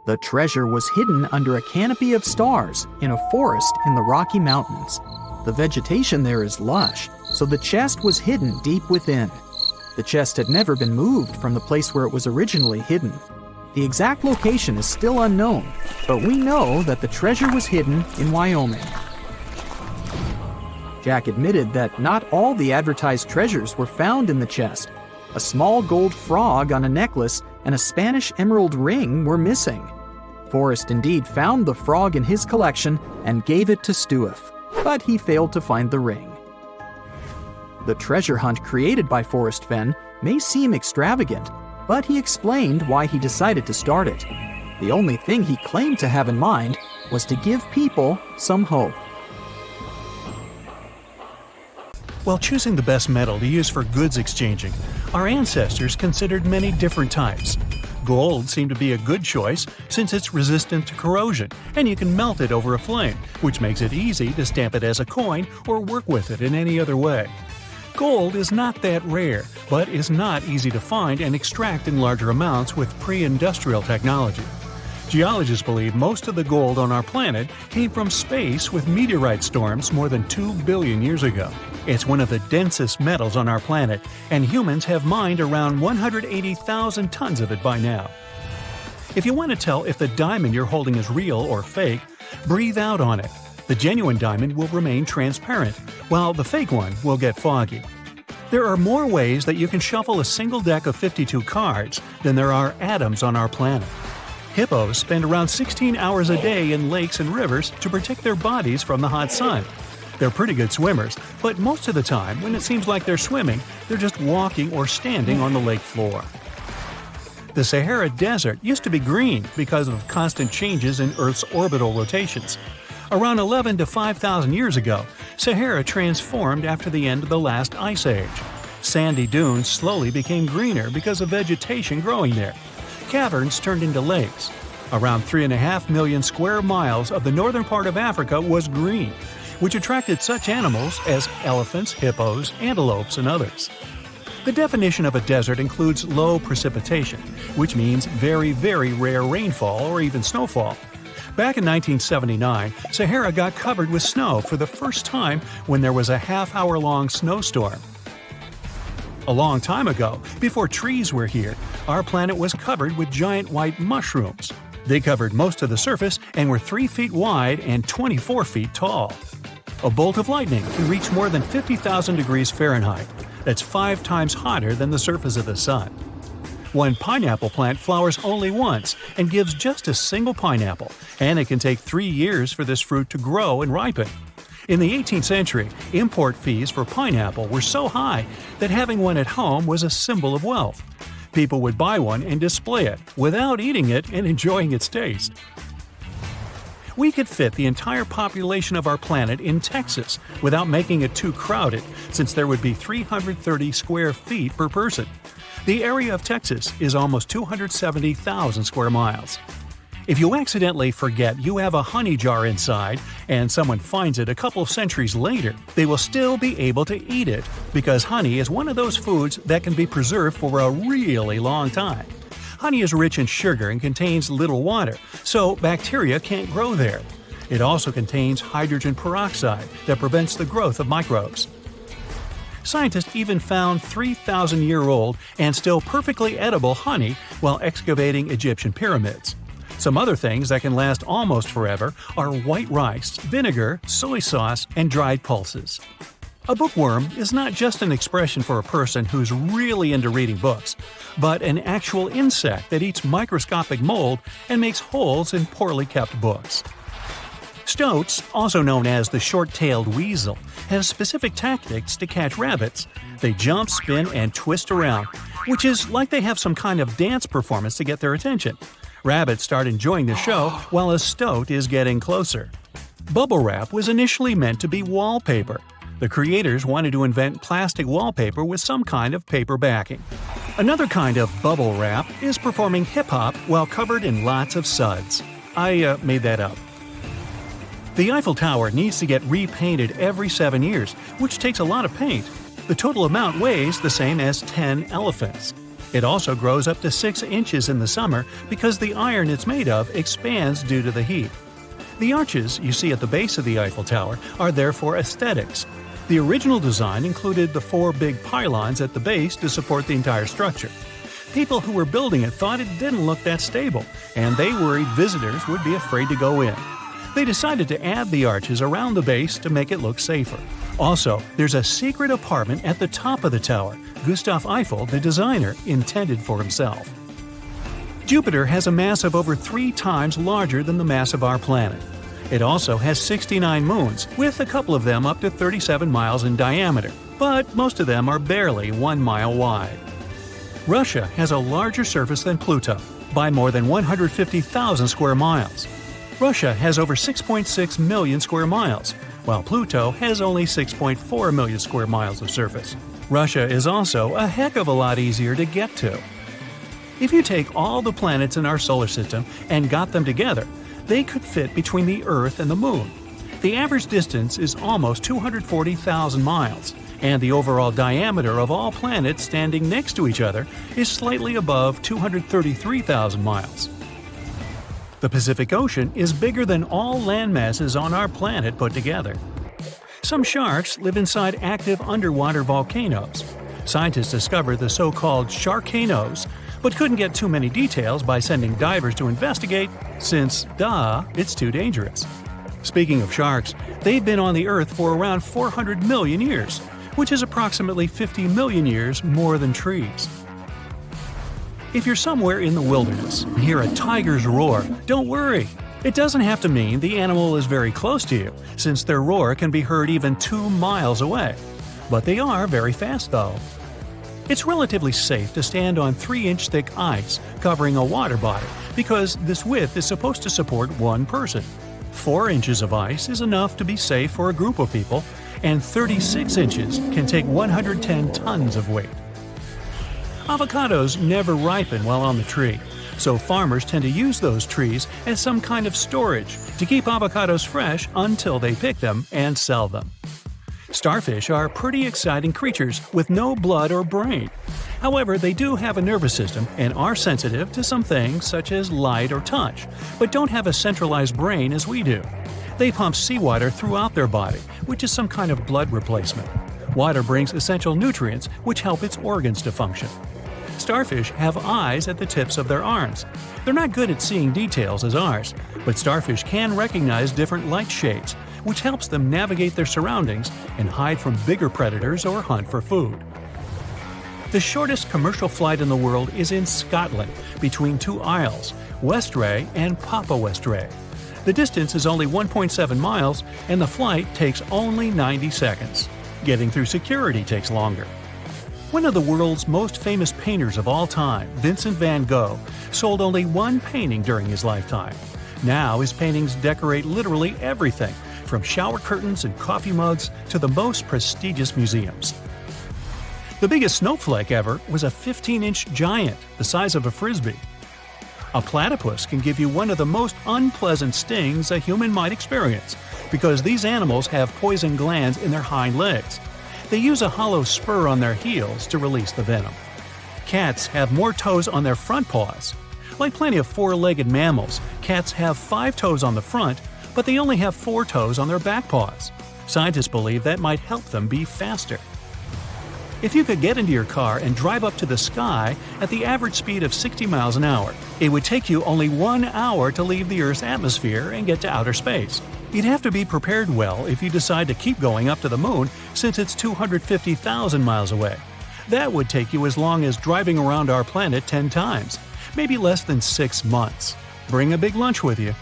The treasure was hidden under a canopy of stars in a forest in the Rocky Mountains. The vegetation there is lush, so the chest was hidden deep within. The chest had never been moved from the place where it was originally hidden. The exact location is still unknown, but we know that the treasure was hidden in Wyoming. Jack admitted that not all the advertised treasures were found in the chest. A small gold frog on a necklace and a Spanish emerald ring were missing. Forrest indeed found the frog in his collection and gave it to Stewart, but he failed to find the ring. The treasure hunt created by Forrest Fenn may seem extravagant, but he explained why he decided to start it. The only thing he claimed to have in mind was to give people some hope. While choosing the best metal to use for goods exchanging, our ancestors considered many different types. Gold seemed to be a good choice since it's resistant to corrosion and you can melt it over a flame, which makes it easy to stamp it as a coin or work with it in any other way. Gold is not that rare, but is not easy to find and extract in larger amounts with pre-industrial technology. Geologists believe most of the gold on our planet came from space with meteorite storms more than 2 billion years ago. It's one of the densest metals on our planet, and humans have mined around 180,000 tons of it by now. If you want to tell if the diamond you're holding is real or fake, breathe out on it. The genuine diamond will remain transparent, while the fake one will get foggy. There are more ways that you can shuffle a single deck of 52 cards than there are atoms on our planet. Hippos spend around 16 hours a day in lakes and rivers to protect their bodies from the hot sun. They're pretty good swimmers, but most of the time, when it seems like they're swimming, they're just walking or standing on the lake floor. The Sahara Desert used to be green because of constant changes in Earth's orbital rotations. Around 11 to 5,000 years ago, Sahara transformed after the end of the last ice age. Sandy dunes slowly became greener because of vegetation growing there. Caverns turned into lakes. Around 3.5 million square miles of the northern part of Africa was green, which attracted such animals as elephants, hippos, antelopes, and others. The definition of a desert includes low precipitation, which means very, very rare rainfall or even snowfall. Back in 1979, Sahara got covered with snow for the first time when there was a half-hour-long snowstorm. A long time ago, before trees were here, our planet was covered with giant white mushrooms. They covered most of the surface and were 3 feet wide and 24 feet tall. A bolt of lightning can reach more than 50,000 degrees Fahrenheit. That's 5 times hotter than the surface of the sun. One pineapple plant flowers only once and gives just a single pineapple, and it can take 3 years for this fruit to grow and ripen. In the 18th century, import fees for pineapple were so high that having one at home was a symbol of wealth. People would buy one and display it without eating it and enjoying its taste. We could fit the entire population of our planet in Texas without making it too crowded, since there would be 330 square feet per person. The area of Texas is almost 270,000 square miles. If you accidentally forget you have a honey jar inside and someone finds it a couple of centuries later, they will still be able to eat it because honey is one of those foods that can be preserved for a really long time. Honey is rich in sugar and contains little water, so bacteria can't grow there. It also contains hydrogen peroxide that prevents the growth of microbes. Scientists even found 3,000-year-old and still perfectly edible honey while excavating Egyptian pyramids. Some other things that can last almost forever are white rice, vinegar, soy sauce, and dried pulses. A bookworm is not just an expression for a person who's really into reading books, but an actual insect that eats microscopic mold and makes holes in poorly kept books. Stoats, also known as the short-tailed weasel, have specific tactics to catch rabbits. They jump, spin, and twist around, which is like they have some kind of dance performance to get their attention. Rabbits start enjoying the show while a stoat is getting closer. Bubble wrap was initially meant to be wallpaper. The creators wanted to invent plastic wallpaper with some kind of paper backing. Another kind of bubble wrap is performing hip-hop while covered in lots of suds. I made that up. The Eiffel Tower needs to get repainted every 7 years, which takes a lot of paint. The total amount weighs the same as 10 elephants. It also grows up to 6 inches in the summer because the iron it's made of expands due to the heat. The arches you see at the base of the Eiffel Tower are there for aesthetics. The original design included the 4 big pylons at the base to support the entire structure. People who were building it thought it didn't look that stable, and they worried visitors would be afraid to go in. They decided to add the arches around the base to make it look safer. Also, there's a secret apartment at the top of the tower Gustav Eiffel, the designer, intended for himself. Jupiter has a mass of over 3 times larger than the mass of our planet. It also has 69 moons, with a couple of them up to 37 miles in diameter. but most of them are barely 1 mile wide. Russia has a larger surface than Pluto, by more than 150,000 square miles. Russia has over 6.6 million square miles, while Pluto has only 6.4 million square miles of surface. Russia is also a heck of a lot easier to get to. If you take all the planets in our solar system and got them together, they could fit between the Earth and the Moon. The average distance is almost 240,000 miles, and the overall diameter of all planets standing next to each other is slightly above 233,000 miles. The Pacific Ocean is bigger than all land masses on our planet put together. Some sharks live inside active underwater volcanoes. Scientists discovered the so-called sharkanos, but couldn't get too many details by sending divers to investigate, since, it's too dangerous. Speaking of sharks, they've been on the Earth for around 400 million years, which is approximately 50 million years more than trees. If you're somewhere in the wilderness and hear a tiger's roar, don't worry. It doesn't have to mean the animal is very close to you, since their roar can be heard even 2 miles away. But they are very fast, though. It's relatively safe to stand on 3-inch thick ice covering a water body because this width is supposed to support one person. 4 inches of ice is enough to be safe for a group of people, and 36 inches can take 110 tons of weight. Avocados never ripen while on the tree, so farmers tend to use those trees as some kind of storage to keep avocados fresh until they pick them and sell them. Starfish are pretty exciting creatures with no blood or brain. However, they do have a nervous system and are sensitive to some things such as light or touch, but don't have a centralized brain as we do. They pump seawater throughout their body, which is some kind of blood replacement. Water brings essential nutrients which help its organs to function. Starfish have eyes at the tips of their arms. They're not good at seeing details as ours, but starfish can recognize different light shades, which helps them navigate their surroundings and hide from bigger predators or hunt for food. The shortest commercial flight in the world is in Scotland, between 2 isles, Westray and Papa Westray. The distance is only 1.7 miles, and the flight takes only 90 seconds. Getting through security takes longer. One of the world's most famous painters of all time, Vincent van Gogh, sold only 1 painting during his lifetime. Now his paintings decorate literally everything, from shower curtains and coffee mugs to the most prestigious museums. The biggest snowflake ever was a 15-inch giant, the size of a frisbee. A platypus can give you one of the most unpleasant stings a human might experience, because these animals have poison glands in their hind legs. They use a hollow spur on their heels to release the venom. Cats have more toes on their front paws. Like plenty of 4-legged mammals, cats have 5 toes on the front, but they only have 4 toes on their back paws. Scientists believe that might help them be faster. If you could get into your car and drive up to the sky at the average speed of 60 miles an hour, it would take you only 1 hour to leave the Earth's atmosphere and get to outer space. You'd have to be prepared well if you decide to keep going up to the moon, since it's 250,000 miles away. That would take you as long as driving around our planet 10 times, maybe less than 6 months. Bring a big lunch with you.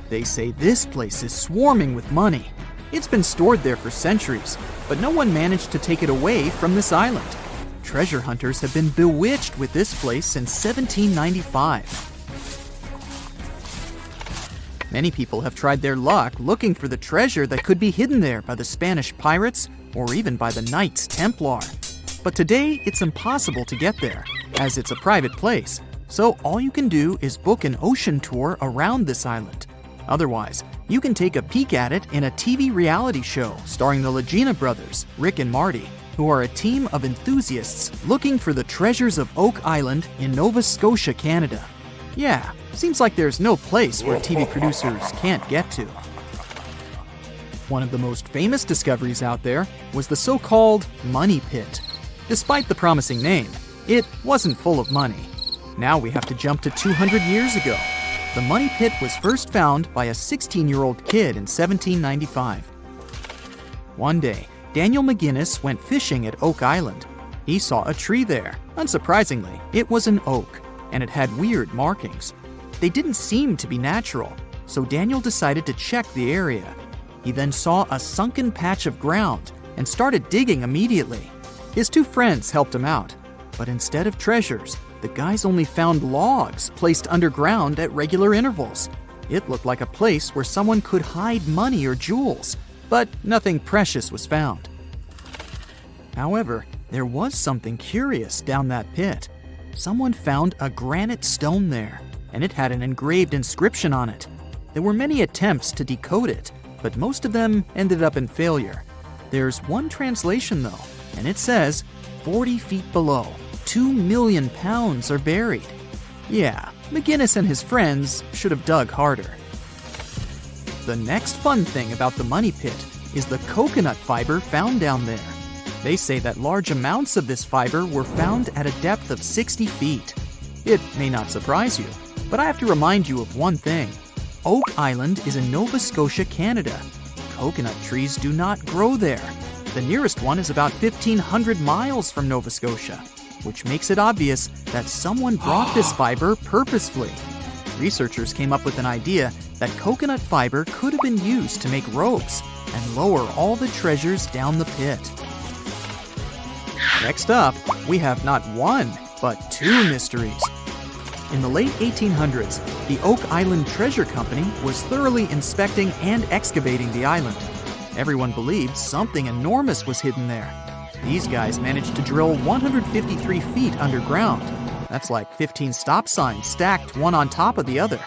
They say this place is swarming with money. It's been stored there for centuries, but no one managed to take it away from this island. Treasure hunters have been bewitched with this place since 1795. Many people have tried their luck looking for the treasure that could be hidden there by the Spanish pirates or even by the Knights Templar. But today, it's impossible to get there, as it's a private place, so all you can do is book an ocean tour around this island. Otherwise, you can take a peek at it in a TV reality show starring the Legina brothers, Rick and Marty, who are a team of enthusiasts looking for the treasures of Oak Island in Nova Scotia, Canada. Yeah, seems like there's no place where TV producers can't get to. One of the most famous discoveries out there was the so-called Money Pit. Despite the promising name, it wasn't full of money. Now we have to jump to 200 years ago. The Money Pit was first found by a 16-year-old kid in 1795. One day, Daniel McGinnis went fishing at Oak Island. He saw a tree there. Unsurprisingly, it was an oak, and it had weird markings. They didn't seem to be natural, so Daniel decided to check the area. He then saw a sunken patch of ground and started digging immediately. His two friends helped him out, but instead of treasures, the guys only found logs placed underground at regular intervals. It looked like a place where someone could hide money or jewels, but nothing precious was found. However, there was something curious down that pit. Someone found a granite stone there, and it had an engraved inscription on it. There were many attempts to decode it, but most of them ended up in failure. There's one translation though, and it says, 40 feet below, 2 million pounds are buried. Yeah, McGinnis and his friends should have dug harder. The next fun thing about the money pit is the coconut fiber found down there. They say that large amounts of this fiber were found at a depth of 60 feet. It may not surprise you, but I have to remind you of one thing. Oak Island is in Nova Scotia, Canada. Coconut trees do not grow there. The nearest one is about 1,500 miles from Nova Scotia, which makes it obvious that someone brought this fiber purposefully. Researchers came up with an idea that coconut fiber could have been used to make ropes and lower all the treasures down the pit. Next up, we have not one, but two mysteries. In the late 1800s, the Oak Island Treasure Company was thoroughly inspecting and excavating the island. Everyone believed something enormous was hidden there. These guys managed to drill 153 feet underground. That's like 15 stop signs stacked one on top of the other.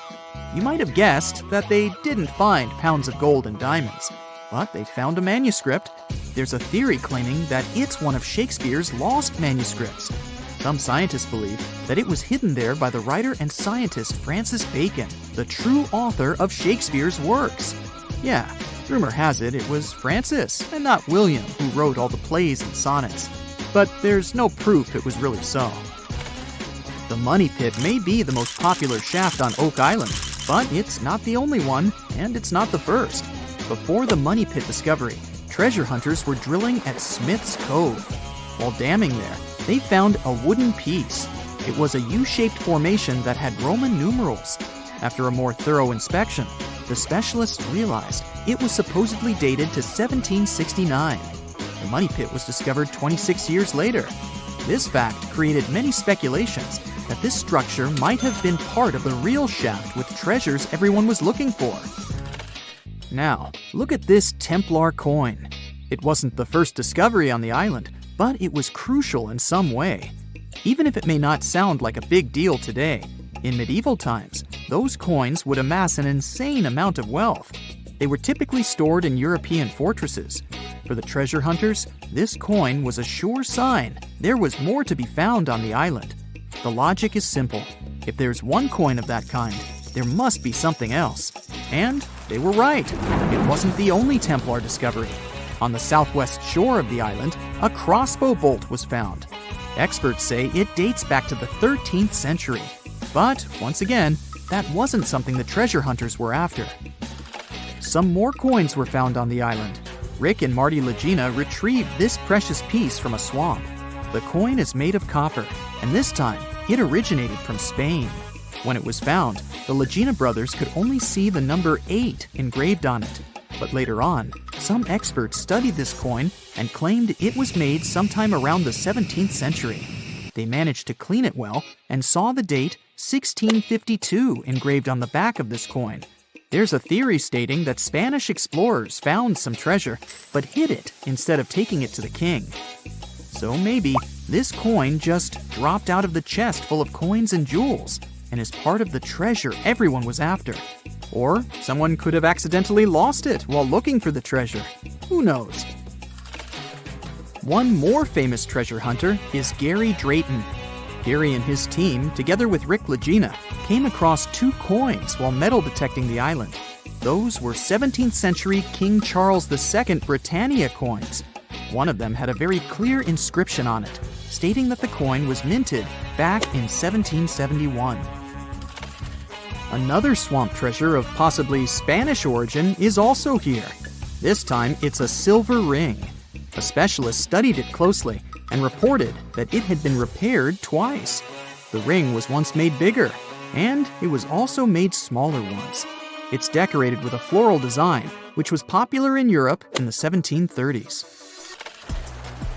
You might have guessed that they didn't find pounds of gold and diamonds, but they found a manuscript. There's a theory claiming that it's one of Shakespeare's lost manuscripts. Some scientists believe that it was hidden there by the writer and scientist Francis Bacon, the true author of Shakespeare's works. Yeah, rumor has it was Francis and not William who wrote all the plays and sonnets. But there's no proof it was really so. The Money Pit may be the most popular shaft on Oak Island, but it's not the only one, and it's not the first. Before the Money Pit discovery, treasure hunters were drilling at Smith's Cove. While damming there, they found a wooden piece. It was a U-shaped formation that had Roman numerals. After a more thorough inspection, the specialists realized it was supposedly dated to 1769. The Money Pit was discovered 26 years later. This fact created many speculations that this structure might have been part of the real shaft with treasures everyone was looking for. Now, look at this Templar coin. It wasn't the first discovery on the island, but it was crucial in some way. Even if it may not sound like a big deal today, in medieval times, those coins would amass an insane amount of wealth. They were typically stored in European fortresses. For the treasure hunters, this coin was a sure sign there was more to be found on the island. The logic is simple. If there's one coin of that kind, there must be something else. And they were right. It wasn't the only Templar discovery. On the southwest shore of the island, a crossbow bolt was found. Experts say it dates back to the 13th century. But, once again, that wasn't something the treasure hunters were after. Some more coins were found on the island. Rick and Marty Legina retrieved this precious piece from a swamp. The coin is made of copper, and this time, it originated from Spain. When it was found, the Legina brothers could only see the number 8 engraved on it. But later on, some experts studied this coin and claimed it was made sometime around the 17th century. They managed to clean it well and saw the date 1652 engraved on the back of this coin. There's a theory stating that Spanish explorers found some treasure but hid it instead of taking it to the king. So maybe this coin just dropped out of the chest full of coins and jewels and is part of the treasure everyone was after. Or someone could have accidentally lost it while looking for the treasure. Who knows? One more famous treasure hunter is Gary Drayton. Gary and his team, together with Rick Legina, came across 2 coins while metal detecting the island. Those were 17th century King Charles II Britannia coins. One of them had a very clear inscription on it, stating that the coin was minted back in 1771. Another swamp treasure of possibly Spanish origin is also here. This time, it's a silver ring. A specialist studied it closely and reported that it had been repaired twice. The ring was once made bigger, and it was also made smaller once. It's decorated with a floral design, which was popular in Europe in the 1730s.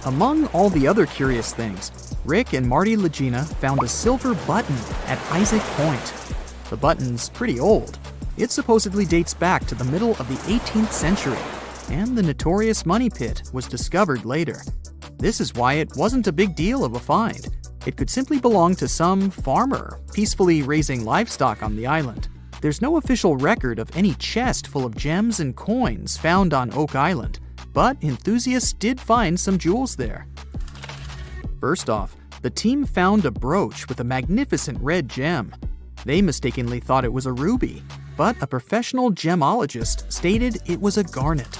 Among all the other curious things, Rick and Marty Legina found a silver button at Isaac Point. The button's pretty old. It supposedly dates back to the middle of the 18th century, and the notorious money pit was discovered later. This is why it wasn't a big deal of a find. It could simply belong to some farmer peacefully raising livestock on the island. There's no official record of any chest full of gems and coins found on Oak Island, but enthusiasts did find some jewels there. First off, the team found a brooch with a magnificent red gem. They mistakenly thought it was a ruby, but a professional gemologist stated it was a garnet.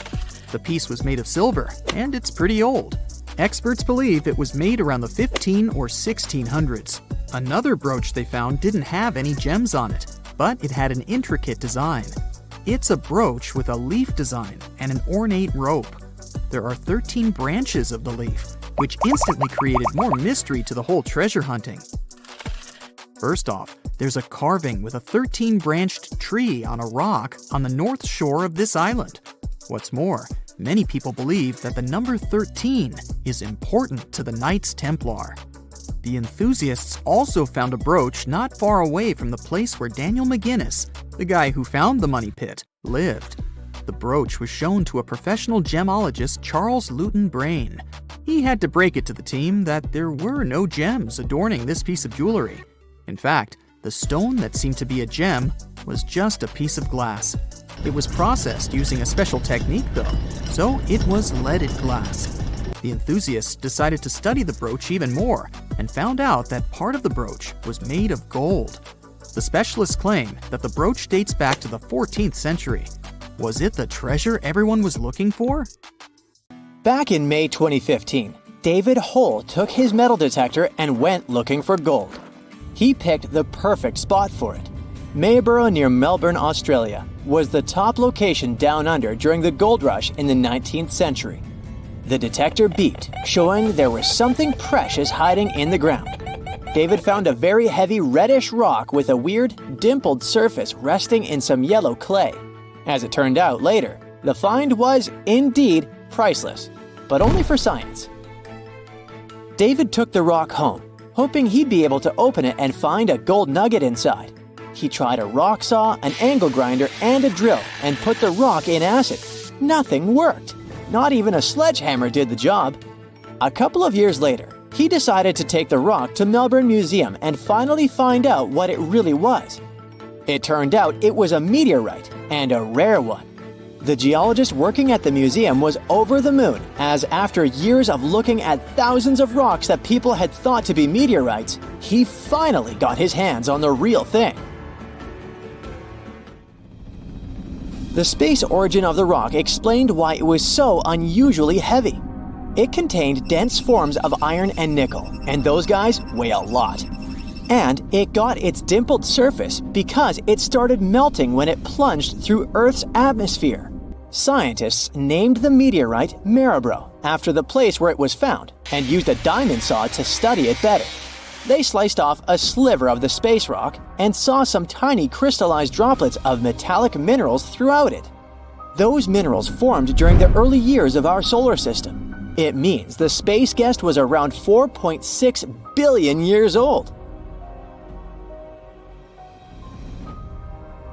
The piece was made of silver, and it's pretty old. Experts believe it was made around the 15 or 1600s. Another brooch they found didn't have any gems on it, but it had an intricate design. It's a brooch with a leaf design and an ornate rope. There are 13 branches of the leaf, which instantly created more mystery to the whole treasure hunting. First off, there's a carving with a 13-branched tree on a rock on the north shore of this island. What's more, many people believe that the number 13 is important to the Knights Templar. The enthusiasts also found a brooch not far away from the place where Daniel McGinnis, the guy who found the money pit, lived. The brooch was shown to a professional gemologist, Charles Luton Brain. He had to break it to the team that there were no gems adorning this piece of jewelry. In fact, the stone that seemed to be a gem was just a piece of glass. It was processed using a special technique though, so it was leaded glass. The enthusiasts decided to study the brooch even more and found out that part of the brooch was made of gold. The specialists claim that the brooch dates back to the 14th century. Was it the treasure everyone was looking for? Back in May 2015, David Hull took his metal detector and went looking for gold. He picked the perfect spot for it. Mayaborough near Melbourne, Australia, was the top location down under during the gold rush in the 19th century. The detector beeped, showing there was something precious hiding in the ground. David found a very heavy reddish rock with a weird, dimpled surface resting in some yellow clay. As it turned out later, the find was indeed priceless, but only for science. David took the rock home, hoping he'd be able to open it and find a gold nugget inside. He tried a rock saw, an angle grinder, and a drill, and put the rock in acid. Nothing worked. Not even a sledgehammer did the job. A couple of years later, he decided to take the rock to Melbourne Museum and finally find out what it really was. It turned out it was a meteorite, and a rare one. The geologist working at the museum was over the moon, as after years of looking at thousands of rocks that people had thought to be meteorites, he finally got his hands on the real thing. The space origin of the rock explained why it was so unusually heavy. It contained dense forms of iron and nickel, and those guys weigh a lot. And it got its dimpled surface because it started melting when it plunged through Earth's atmosphere. Scientists named the meteorite Maraborough after the place where it was found and used a diamond saw to study it better. They sliced off a sliver of the space rock and saw some tiny crystallized droplets of metallic minerals throughout it. Those minerals formed during the early years of our solar system. It means the space guest was around 4.6 billion years old.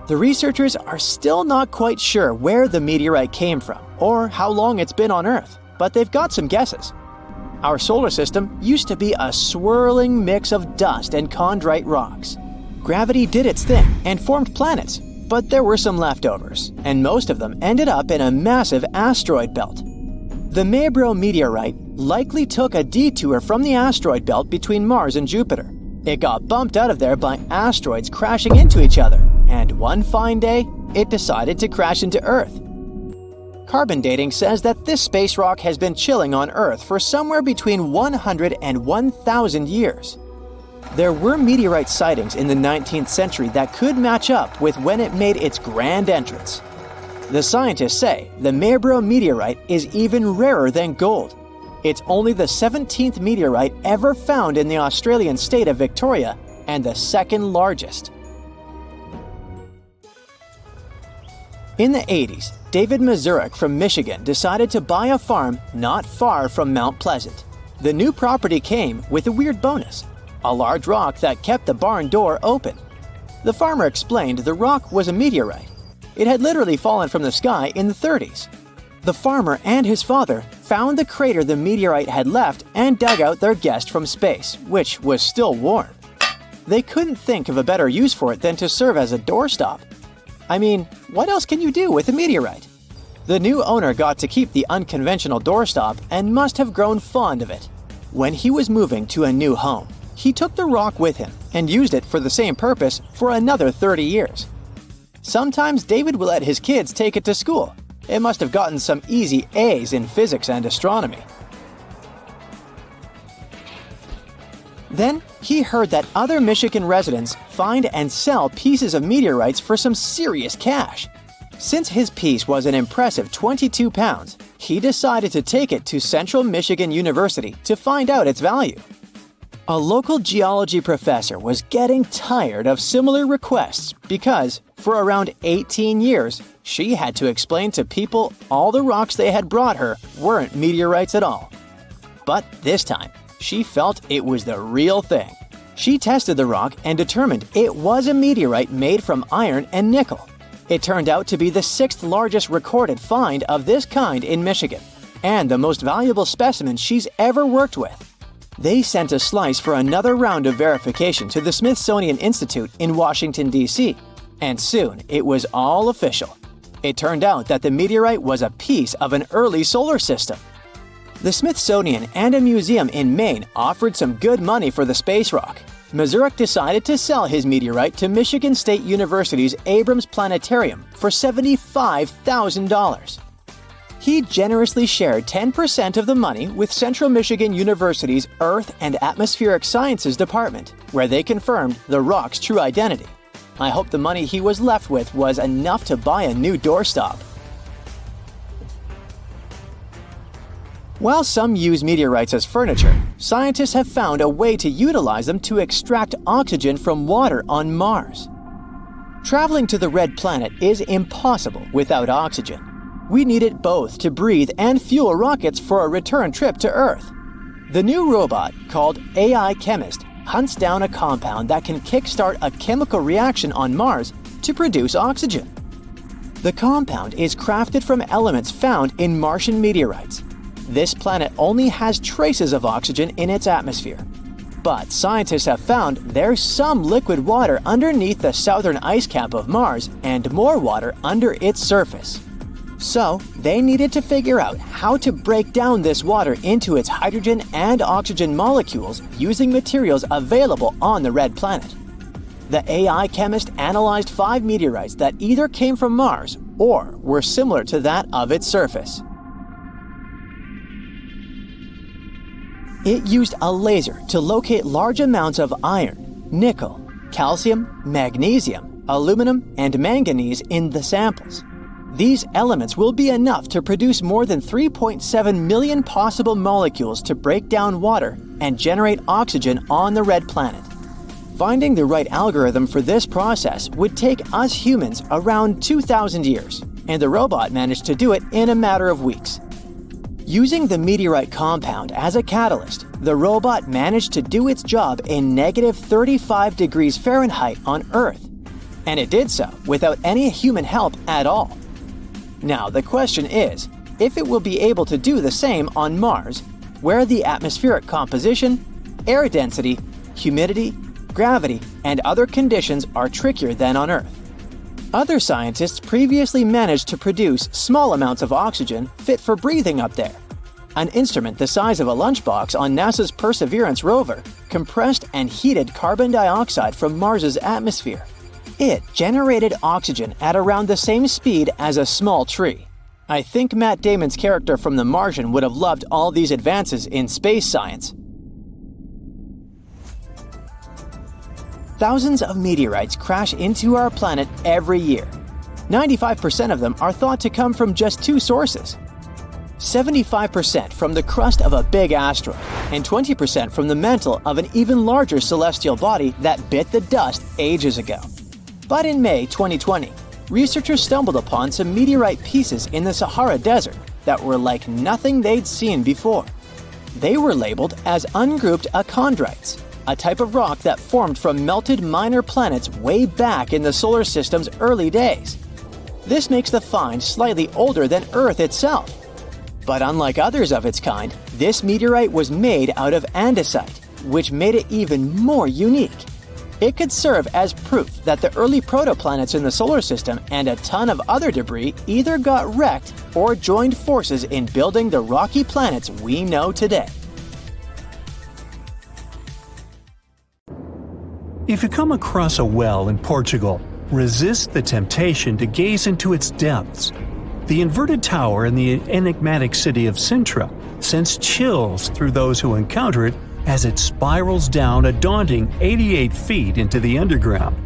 The researchers are still not quite sure where the meteorite came from or how long it's been on Earth, but they've got some guesses. Our solar system used to be a swirling mix of dust and chondrite rocks. Gravity did its thing and formed planets, but there were some leftovers, and most of them ended up in a massive asteroid belt. The Mayaborough meteorite likely took a detour from the asteroid belt between Mars and Jupiter. It got bumped out of there by asteroids crashing into each other, and one fine day, it decided to crash into Earth. Carbon dating says that this space rock has been chilling on Earth for somewhere between 100 and 1,000 years. There were meteorite sightings in the 19th century that could match up with when it made its grand entrance. The scientists say the Mayaborough meteorite is even rarer than gold. It's only the 17th meteorite ever found in the Australian state of Victoria and the second largest. In the 80s, David Mazurek from Michigan decided to buy a farm not far from Mount Pleasant. The new property came with a weird bonus: a large rock that kept the barn door open. The farmer explained the rock was a meteorite. It had literally fallen from the sky in the 30s. The farmer and his father found the crater the meteorite had left and dug out their guest from space, which was still warm. They couldn't think of a better use for it than to serve as a doorstop. I mean, what else can you do with a meteorite? The new owner got to keep the unconventional doorstop and must have grown fond of it. When he was moving to a new home, he took the rock with him and used it for the same purpose for another 30 years. Sometimes David will let his kids take it to school. It must have gotten some easy A's in physics and astronomy. Then he heard that other Michigan residents find and sell pieces of meteorites for some serious cash. Since his piece was an impressive 22 pounds, he decided to take it to Central Michigan University to find out its value. A local geology professor was getting tired of similar requests because, for around 18 years, she had to explain to people all the rocks they had brought her weren't meteorites at all. But this time, she felt it was the real thing. She tested the rock and determined it was a meteorite made from iron and nickel. It turned out to be the 6th largest recorded find of this kind in Michigan, and the most valuable specimen she's ever worked with. They sent a slice for another round of verification to the Smithsonian Institute in Washington, D.C., and soon it was all official. It turned out that the meteorite was a piece of an early solar system. The Smithsonian and a museum in Maine offered some good money for the space rock. Mazurek decided to sell his meteorite to Michigan State University's Abrams Planetarium for $75,000. He generously shared 10% of the money with Central Michigan University's Earth and Atmospheric Sciences Department, where they confirmed the rock's true identity. I hope the money he was left with was enough to buy a new doorstop. While some use meteorites as furniture, scientists have found a way to utilize them to extract oxygen from water on Mars. Traveling to the red planet is impossible without oxygen. We need it both to breathe and fuel rockets for a return trip to Earth. The new robot, called AI Chemist, hunts down a compound that can kickstart a chemical reaction on Mars to produce oxygen. The compound is crafted from elements found in Martian meteorites. This planet only has traces of oxygen in its atmosphere. But scientists have found there's some liquid water underneath the southern ice cap of Mars and more water under its surface. So, they needed to figure out how to break down this water into its hydrogen and oxygen molecules using materials available on the red planet. The AI chemist analyzed 5 meteorites that either came from Mars or were similar to that of its surface. It used a laser to locate large amounts of iron, nickel, calcium, magnesium, aluminum, and manganese in the samples. These elements will be enough to produce more than 3.7 million possible molecules to break down water and generate oxygen on the red planet. Finding the right algorithm for this process would take us humans around 2,000 years, and the robot managed to do it in a matter of weeks. Using the meteorite compound as a catalyst, the robot managed to do its job in -35 degrees Fahrenheit on Earth. And it did so without any human help at all. Now the question is, if it will be able to do the same on Mars, where the atmospheric composition, air density, humidity, gravity, and other conditions are trickier than on Earth. Other scientists previously managed to produce small amounts of oxygen fit for breathing up there. An instrument the size of a lunchbox on NASA's Perseverance rover compressed and heated carbon dioxide from Mars's atmosphere. It generated oxygen at around the same speed as a small tree. I think Matt Damon's character from The Martian would have loved all these advances in space science. Thousands of meteorites crash into our planet every year. 95% of them are thought to come from just 2 sources. 75% from the crust of a big asteroid, and 20% from the mantle of an even larger celestial body that bit the dust ages ago. But in May 2020, researchers stumbled upon some meteorite pieces in the Sahara Desert that were like nothing they'd seen before. They were labeled as ungrouped achondrites, a type of rock that formed from melted minor planets way back in the solar system's early days. This makes the find slightly older than Earth itself. But unlike others of its kind, this meteorite was made out of andesite, which made it even more unique. It could serve as proof that the early protoplanets in the solar system and a ton of other debris either got wrecked or joined forces in building the rocky planets we know today. If you come across a well in Portugal, resist the temptation to gaze into its depths. The inverted tower in the enigmatic city of Sintra sends chills through those who encounter it as it spirals down a daunting 88 feet into the underground.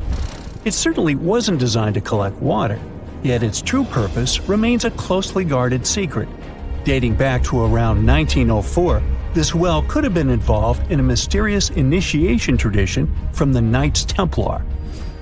It certainly wasn't designed to collect water, yet its true purpose remains a closely guarded secret. Dating back to around 1904, this well could have been involved in a mysterious initiation tradition from the Knights Templar.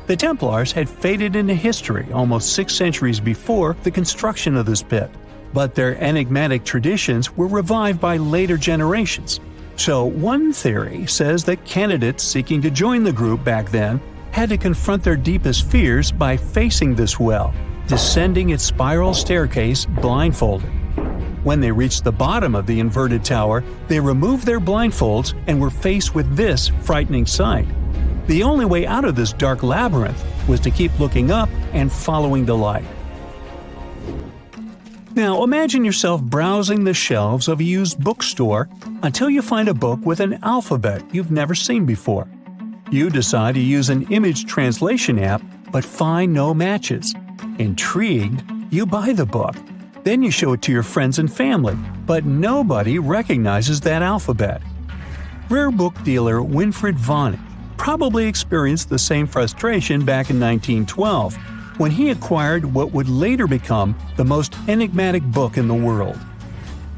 The Templars had faded into history almost 6 centuries before the construction of this pit, but their enigmatic traditions were revived by later generations. So one theory says that candidates seeking to join the group back then had to confront their deepest fears by facing this well, descending its spiral staircase blindfolded. When they reached the bottom of the inverted tower, they removed their blindfolds and were faced with this frightening sight. The only way out of this dark labyrinth was to keep looking up and following the light. Now imagine yourself browsing the shelves of a used bookstore until you find a book with an alphabet you've never seen before. You decide to use an image translation app but find no matches. Intrigued, you buy the book. Then you show it to your friends and family, but nobody recognizes that alphabet. Rare book dealer Winfried Vonnig probably experienced the same frustration back in 1912, when he acquired what would later become the most enigmatic book in the world.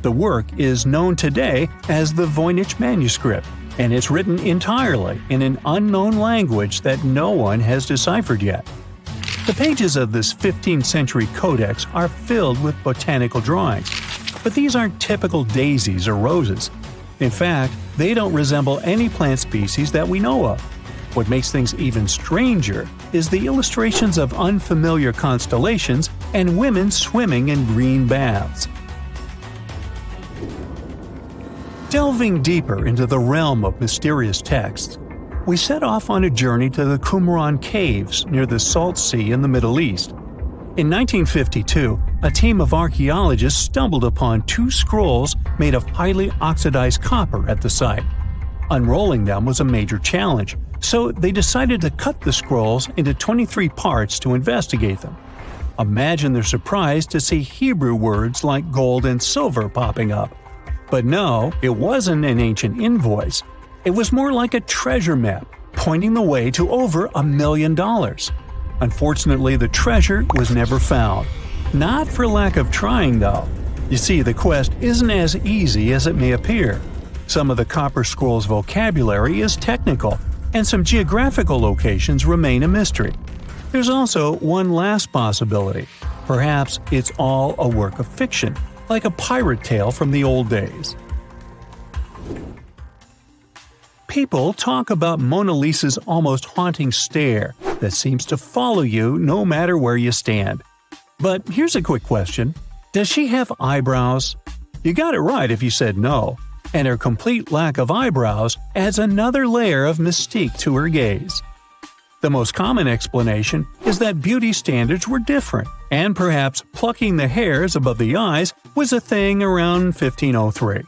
The work is known today as the Voynich manuscript, and it's written entirely in an unknown language that no one has deciphered yet. The pages of this 15th century codex are filled with botanical drawings, but these aren't typical daisies or roses. In fact, they don't resemble any plant species that we know of. What makes things even stranger is the illustrations of unfamiliar constellations and women swimming in green baths. Delving deeper into the realm of mysterious texts, we set off on a journey to the Qumran Caves near the Salt Sea in the Middle East. In 1952, a team of archaeologists stumbled upon 2 scrolls made of highly oxidized copper at the site. Unrolling them was a major challenge, so they decided to cut the scrolls into 23 parts to investigate them. Imagine their surprise to see Hebrew words like gold and silver popping up. But no, it wasn't an ancient invoice. It was more like a treasure map, pointing the way to over $1 million. Unfortunately, the treasure was never found. Not for lack of trying, though. You see, the quest isn't as easy as it may appear. Some of the Copper Scroll's vocabulary is technical, and some geographical locations remain a mystery. There's also one last possibility. Perhaps it's all a work of fiction, like a pirate tale from the old days. People talk about Mona Lisa's almost haunting stare that seems to follow you no matter where you stand. But here's a quick question. Does she have eyebrows? You got it right if you said no, and her complete lack of eyebrows adds another layer of mystique to her gaze. The most common explanation is that beauty standards were different, and perhaps plucking the hairs above the eyes was a thing around 1503.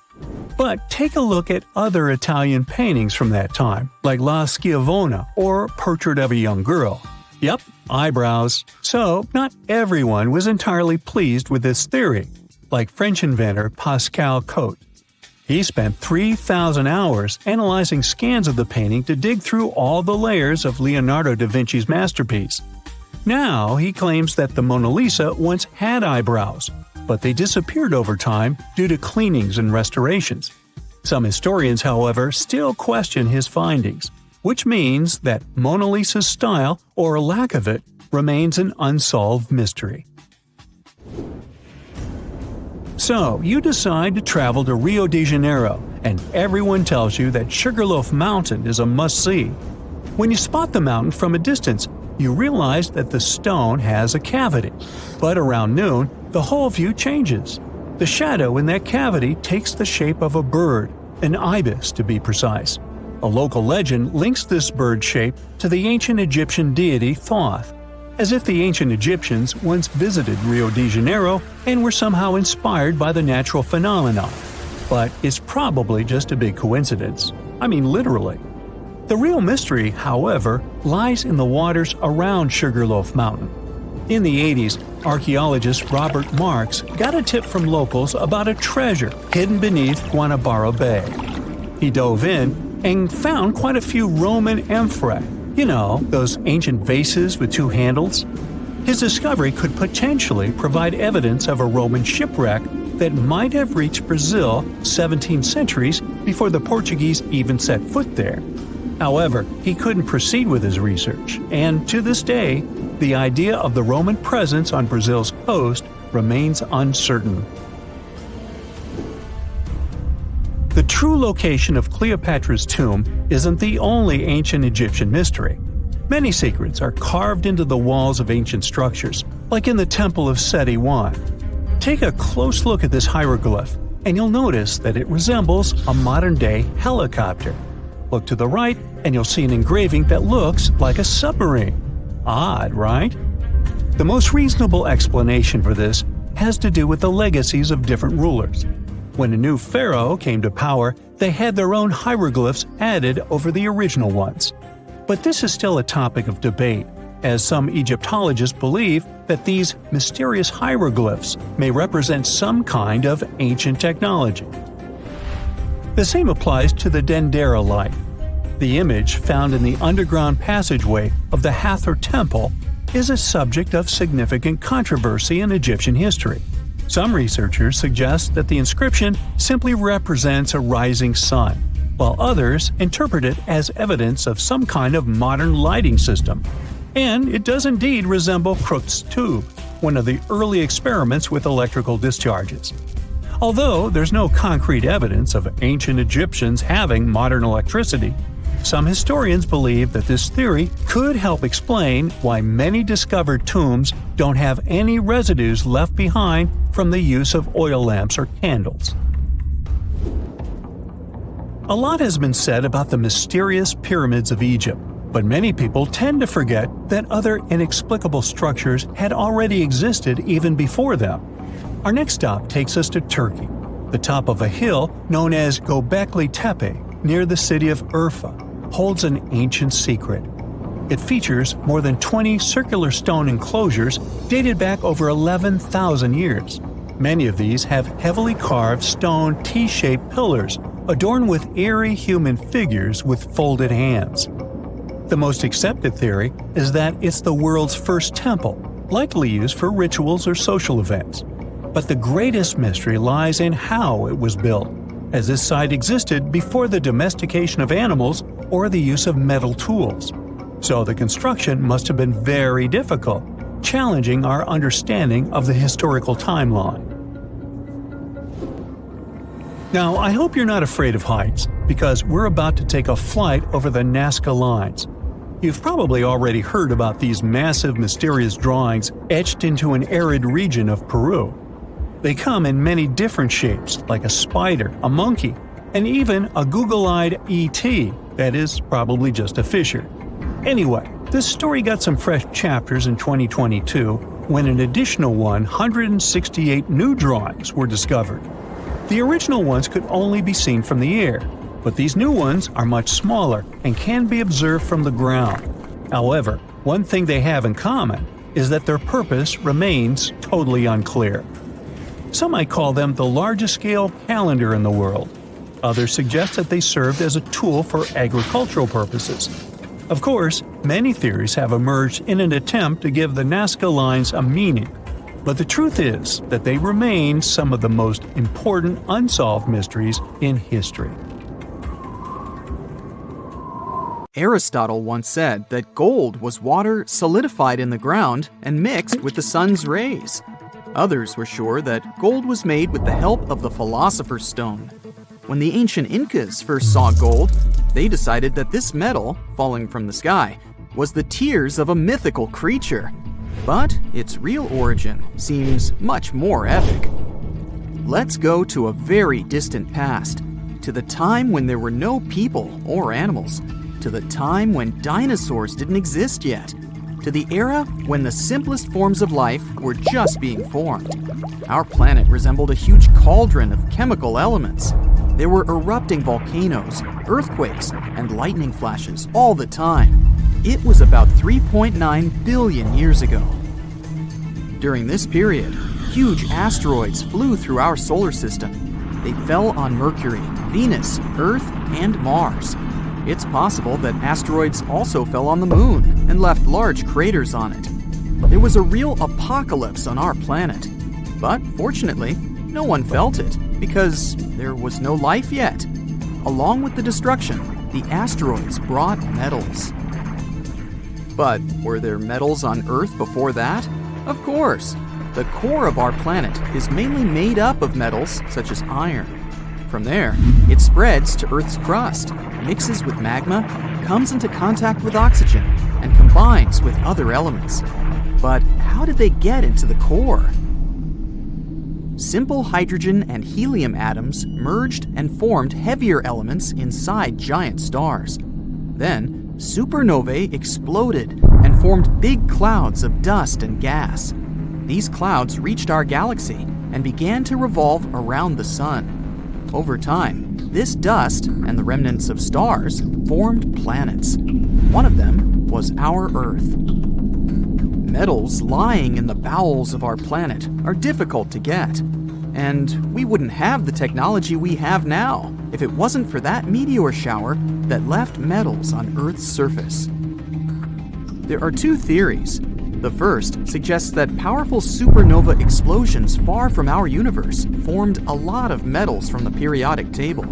But take a look at other Italian paintings from that time, like La Schiavona or Portrait of a Young Girl. Yep, eyebrows. So, not everyone was entirely pleased with this theory, like French inventor Pascal Cotte. He spent 3,000 hours analyzing scans of the painting to dig through all the layers of Leonardo da Vinci's masterpiece. Now, he claims that the Mona Lisa once had eyebrows, but they disappeared over time due to cleanings and restorations. Some historians, however, still question his findings, which means that Mona Lisa's style, or lack of it, remains an unsolved mystery. So, you decide to travel to Rio de Janeiro, and everyone tells you that Sugarloaf Mountain is a must-see. When you spot the mountain from a distance, you realize that the stone has a cavity. But around noon, the whole view changes. The shadow in that cavity takes the shape of a bird, an ibis to be precise. A local legend links this bird shape to the ancient Egyptian deity Thoth, as if the ancient Egyptians once visited Rio de Janeiro and were somehow inspired by the natural phenomenon. But it's probably just a big coincidence. I mean, literally. The real mystery, however, lies in the waters around Sugarloaf Mountain. In the 80s, archaeologist Robert Marks got a tip from locals about a treasure hidden beneath Guanabara Bay. He dove in and found quite a few Roman amphorae. You know, those ancient vases with two handles? His discovery could potentially provide evidence of a Roman shipwreck that might have reached Brazil 17 centuries before the Portuguese even set foot there. However, he couldn't proceed with his research, and to this day, the idea of the Roman presence on Brazil's coast remains uncertain. The true location of Cleopatra's tomb isn't the only ancient Egyptian mystery. Many secrets are carved into the walls of ancient structures, like in the Temple of Seti I. Take a close look at this hieroglyph, and you'll notice that it resembles a modern-day helicopter. Look to the right, and you'll see an engraving that looks like a submarine. Odd, right? The most reasonable explanation for this has to do with the legacies of different rulers. When a new pharaoh came to power, they had their own hieroglyphs added over the original ones. But this is still a topic of debate, as some Egyptologists believe that these mysterious hieroglyphs may represent some kind of ancient technology. The same applies to the Dendera light. The image found in the underground passageway of the Hathor Temple is a subject of significant controversy in Egyptian history. Some researchers suggest that the inscription simply represents a rising sun, while others interpret it as evidence of some kind of modern lighting system. And it does indeed resemble Crookes' tube, one of the early experiments with electrical discharges. Although there's no concrete evidence of ancient Egyptians having modern electricity, some historians believe that this theory could help explain why many discovered tombs don't have any residues left behind from the use of oil lamps or candles. A lot has been said about the mysterious pyramids of Egypt, but many people tend to forget that other inexplicable structures had already existed even before them. Our next stop takes us to Turkey. The top of a hill known as Göbekli Tepe, near the city of Urfa, holds an ancient secret. It features more than 20 circular stone enclosures dated back over 11,000 years. Many of these have heavily carved stone T-shaped pillars adorned with eerie human figures with folded hands. The most accepted theory is that it's the world's first temple, likely used for rituals or social events. But the greatest mystery lies in how it was built, as this site existed before the domestication of animals or the use of metal tools. So the construction must have been very difficult, challenging our understanding of the historical timeline. Now, I hope you're not afraid of heights, because we're about to take a flight over the Nazca Lines. You've probably already heard about these massive, mysterious drawings etched into an arid region of Peru. They come in many different shapes, like a spider, a monkey, and even a Google-eyed ET that is probably just a fisher. Anyway, this story got some fresh chapters in 2022 when an additional 168 new drawings were discovered. The original ones could only be seen from the air, but these new ones are much smaller and can be observed from the ground. However, one thing they have in common is that their purpose remains totally unclear. Some might call them the largest-scale calendar in the world. Others suggest that they served as a tool for agricultural purposes. Of course, many theories have emerged in an attempt to give the Nazca Lines a meaning, but the truth is that they remain some of the most important unsolved mysteries in history. Aristotle once said that gold was water solidified in the ground and mixed with the sun's rays. Others were sure that gold was made with the help of the philosopher's stone. When the ancient Incas first saw gold, they decided that this metal, falling from the sky, was the tears of a mythical creature. But its real origin seems much more epic. Let's go to a very distant past, to the time when there were no people or animals, to the time when dinosaurs didn't exist yet, to the era when the simplest forms of life were just being formed. Our planet resembled a huge cauldron of chemical elements. There were erupting volcanoes, earthquakes, and lightning flashes all the time. It was about 3.9 billion years ago. During this period, huge asteroids flew through our solar system. They fell on Mercury, Venus, Earth, and Mars. It's possible that asteroids also fell on the moon and left large craters on it. There was a real apocalypse on our planet. But fortunately, no one felt it because there was no life yet. Along with the destruction, the asteroids brought metals. But were there metals on Earth before that? Of course. The core of our planet is mainly made up of metals such as iron. From there, it spreads to Earth's crust, mixes with magma, comes into contact with oxygen, and combines with other elements. But how did they get into the core? Simple hydrogen and helium atoms merged and formed heavier elements inside giant stars. Then, supernovae exploded and formed big clouds of dust and gas. These clouds reached our galaxy and began to revolve around the sun. Over time, this dust and the remnants of stars formed planets. One of them was our Earth. Metals lying in the bowels of our planet are difficult to get, and we wouldn't have the technology we have now if it wasn't for that meteor shower that left metals on Earth's surface. There are two theories. The first suggests that powerful supernova explosions far from our universe formed a lot of metals from the periodic table.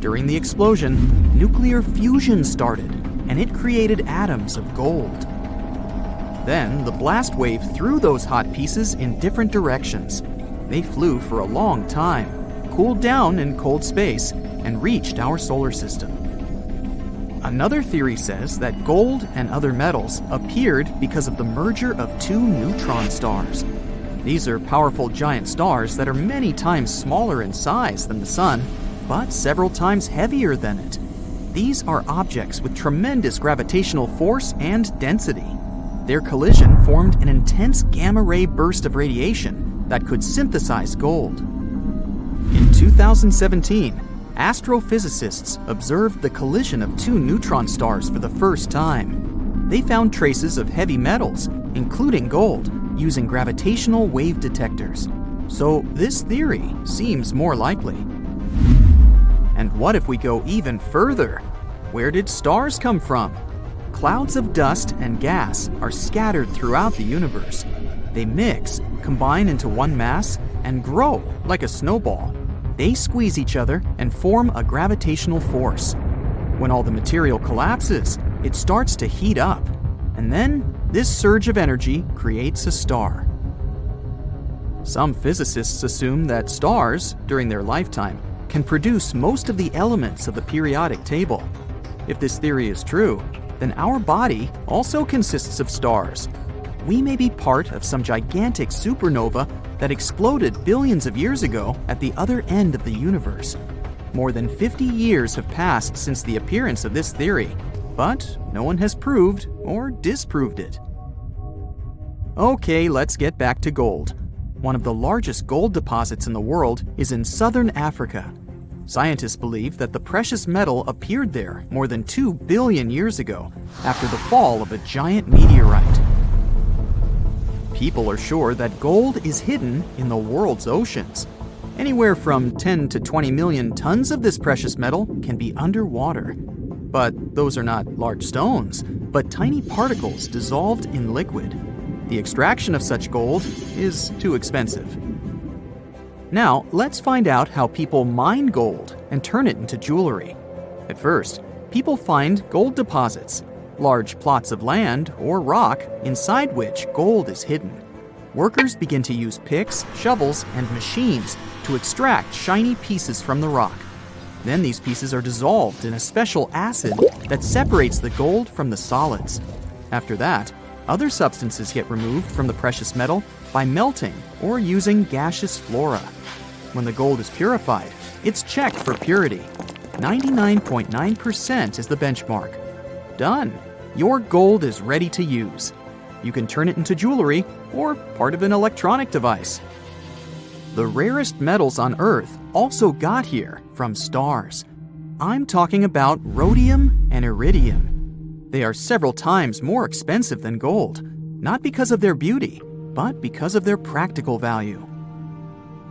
During the explosion, nuclear fusion started, and it created atoms of gold. Then the blast wave threw those hot pieces in different directions. They flew for a long time, cooled down in cold space, and reached our solar system. Another theory says that gold and other metals appeared because of the merger of two neutron stars. These are powerful giant stars that are many times smaller in size than the Sun, but several times heavier than it. These are objects with tremendous gravitational force and density. Their collision formed an intense gamma-ray burst of radiation that could synthesize gold. In 2017, astrophysicists observed the collision of two neutron stars for the first time. They found traces of heavy metals, including gold, using gravitational wave detectors. So this theory seems more likely. And what if we go even further? Where did stars come from? Clouds of dust and gas are scattered throughout the universe. They mix, combine into one mass, and grow like a snowball. They squeeze each other and form a gravitational force. When all the material collapses, it starts to heat up. And then, this surge of energy creates a star. Some physicists assume that stars, during their lifetime, can produce most of the elements of the periodic table. If this theory is true, then our body also consists of stars. We may be part of some gigantic supernova that exploded billions of years ago at the other end of the universe. More than 50 years have passed since the appearance of this theory, but no one has proved or disproved it. Okay, let's get back to gold. One of the largest gold deposits in the world is in southern Africa. Scientists believe that the precious metal appeared there more than 2 billion years ago after the fall of a giant meteorite. People are sure that gold is hidden in the world's oceans. Anywhere from 10 to 20 million tons of this precious metal can be underwater. But those are not large stones, but tiny particles dissolved in liquid. The extraction of such gold is too expensive. Now, let's find out how people mine gold and turn it into jewelry. At first, people find gold deposits, large plots of land or rock inside which gold is hidden. Workers begin to use picks, shovels, and machines to extract shiny pieces from the rock. Then these pieces are dissolved in a special acid that separates the gold from the solids. After that, other substances get removed from the precious metal by melting or using gaseous flora. When the gold is purified, it's checked for purity. 99.9% is the benchmark. Done! Your gold is ready to use. You can turn it into jewelry or part of an electronic device. The rarest metals on Earth also got here from stars. I'm talking about rhodium and iridium. They are several times more expensive than gold, not because of their beauty, but because of their practical value.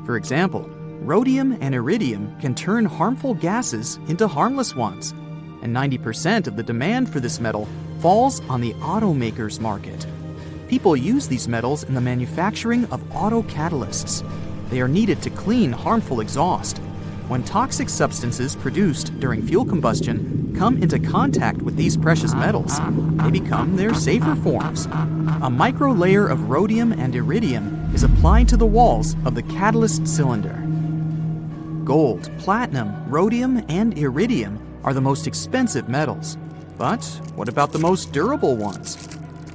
For example, rhodium and iridium can turn harmful gases into harmless ones, and 90% of the demand for this metal falls on the automakers market. People use these metals in the manufacturing of auto catalysts. They are needed to clean harmful exhaust. When toxic substances produced during fuel combustion come into contact with these precious metals, they become their safer forms. A microlayer of rhodium and iridium is applied to the walls of the catalyst cylinder. Gold, platinum, rhodium, and iridium are the most expensive metals. But what about the most durable ones?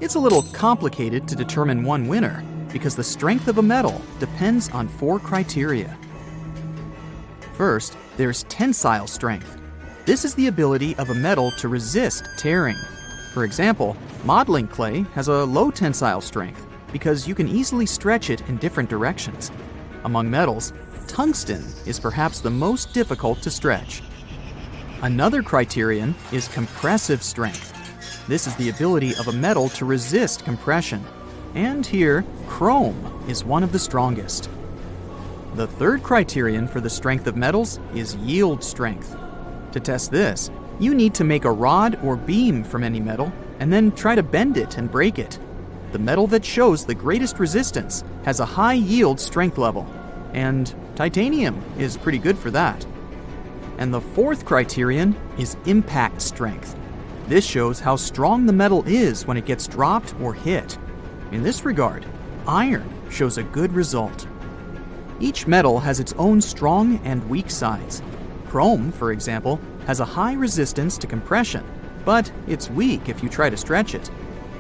It's a little complicated to determine one winner because the strength of a metal depends on 4 criteria. First, there's tensile strength. This is the ability of a metal to resist tearing. For example, modeling clay has a low tensile strength because you can easily stretch it in different directions. Among metals, tungsten is perhaps the most difficult to stretch. Another criterion is compressive strength. This is the ability of a metal to resist compression. And here, chrome is one of the strongest. The third criterion for the strength of metals is yield strength. To test this, you need to make a rod or beam from any metal and then try to bend it and break it. The metal that shows the greatest resistance has a high yield strength level, and titanium is pretty good for that. And the fourth criterion is impact strength. This shows how strong the metal is when it gets dropped or hit. In this regard, iron shows a good result. Each metal has its own strong and weak sides. Chrome, for example, has a high resistance to compression, but it's weak if you try to stretch it.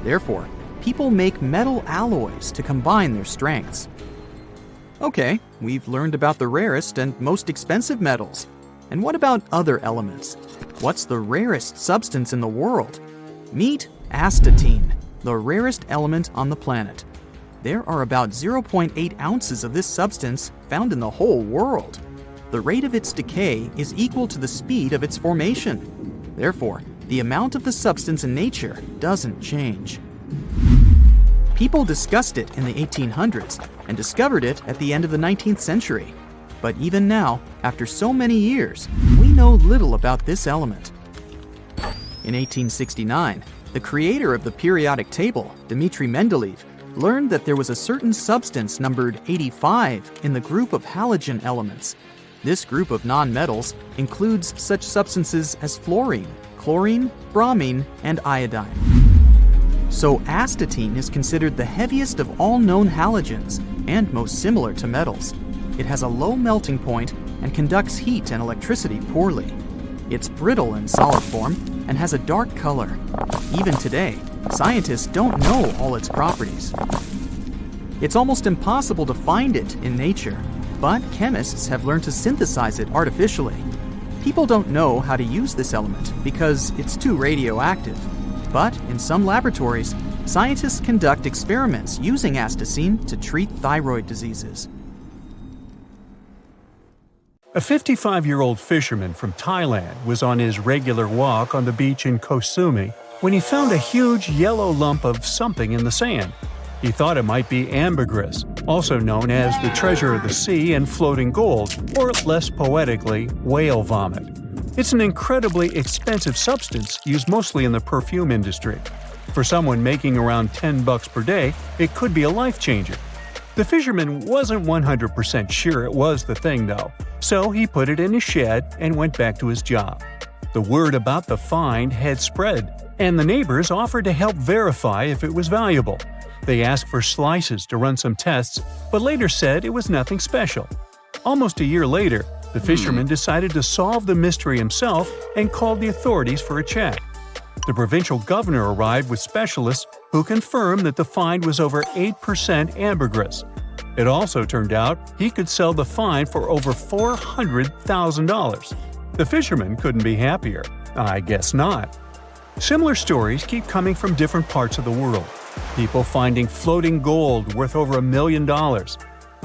Therefore, people make metal alloys to combine their strengths. Okay, we've learned about the rarest and most expensive metals. And what about other elements? What's the rarest substance in the world? Meet astatine, the rarest element on the planet. There are about 0.8 ounces of this substance found in the whole world. The rate of its decay is equal to the speed of its formation. Therefore, the amount of the substance in nature doesn't change. People discussed it in the 1800s and discovered it at the end of the 19th century. But even now, after so many years, we know little about this element. In 1869, the creator of the periodic table, Dmitri Mendeleev, learned that there was a certain substance numbered 85 in the group of halogen elements. This group of nonmetals includes such substances as fluorine, chlorine, bromine, and iodine. So astatine is considered the heaviest of all known halogens and most similar to metals. It has a low melting point and conducts heat and electricity poorly. It's brittle in solid form and has a dark color. Even today, scientists don't know all its properties. It's almost impossible to find it in nature, but chemists have learned to synthesize it artificially. People don't know how to use this element because it's too radioactive. But in some laboratories, scientists conduct experiments using astatine to treat thyroid diseases. A 55-year-old fisherman from Thailand was on his regular walk on the beach in Koh Sumi when he found a huge yellow lump of something in the sand. He thought it might be ambergris, also known as the treasure of the sea and floating gold, or less poetically, whale vomit. It's an incredibly expensive substance used mostly in the perfume industry. For someone making around $10 per day, it could be a life changer. The fisherman wasn't 100% sure it was the thing though, so he put it in his shed and went back to his job. The word about the find had spread, and the neighbors offered to help verify if it was valuable. They asked for slices to run some tests, but later said it was nothing special. Almost a year later, the fisherman decided to solve the mystery himself and called the authorities for a check. The provincial governor arrived with specialists who confirmed that the find was over 8% ambergris. It also turned out he could sell the find for over $400,000. The fisherman couldn't be happier. I guess not. Similar stories keep coming from different parts of the world. People finding floating gold worth over $1 million.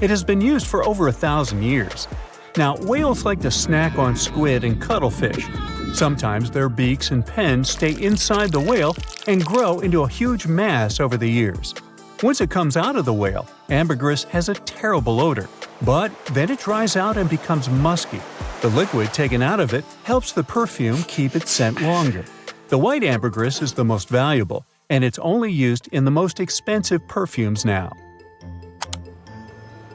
It has been used for over 1,000 years. Now, whales like to snack on squid and cuttlefish. Sometimes their beaks and pens stay inside the whale and grow into a huge mass over the years. Once it comes out of the whale, ambergris has a terrible odor, but then it dries out and becomes musky. The liquid taken out of it helps the perfume keep its scent longer. The white ambergris is the most valuable, and it's only used in the most expensive perfumes now.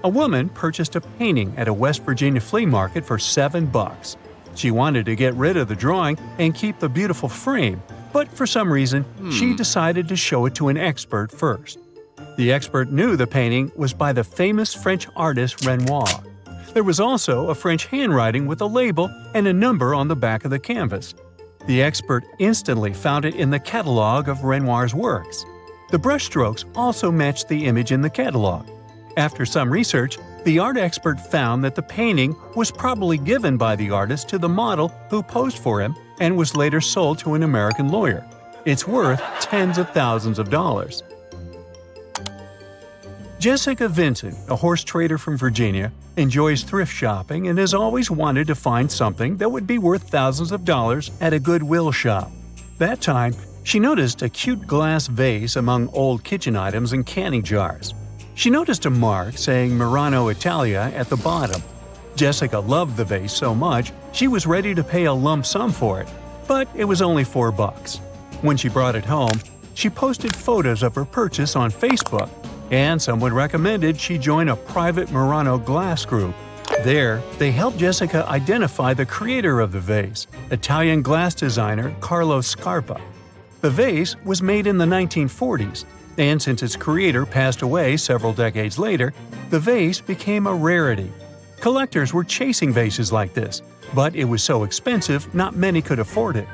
A woman purchased a painting at a West Virginia flea market for $7. She wanted to get rid of the drawing and keep the beautiful frame, but for some reason, she decided to show it to an expert first. The expert knew the painting was by the famous French artist Renoir. There was also a French handwriting with a label and a number on the back of the canvas. The expert instantly found it in the catalog of Renoir's works. The brushstrokes also matched the image in the catalog. After some research, the art expert found that the painting was probably given by the artist to the model who posed for him and was later sold to an American lawyer. It's worth tens of thousands of dollars. Jessica Vinton, a horse trader from Virginia, enjoys thrift shopping and has always wanted to find something that would be worth thousands of dollars at a Goodwill shop. That time, she noticed a cute glass vase among old kitchen items and canning jars. She noticed a mark saying Murano Italia at the bottom. Jessica loved the vase so much, she was ready to pay a lump sum for it, but it was only $4. When she brought it home, she posted photos of her purchase on Facebook, and someone recommended she join a private Murano glass group. There, they helped Jessica identify the creator of the vase, Italian glass designer Carlo Scarpa. The vase was made in the 1940s, and since its creator passed away several decades later, the vase became a rarity. Collectors were chasing vases like this, but it was so expensive not many could afford it.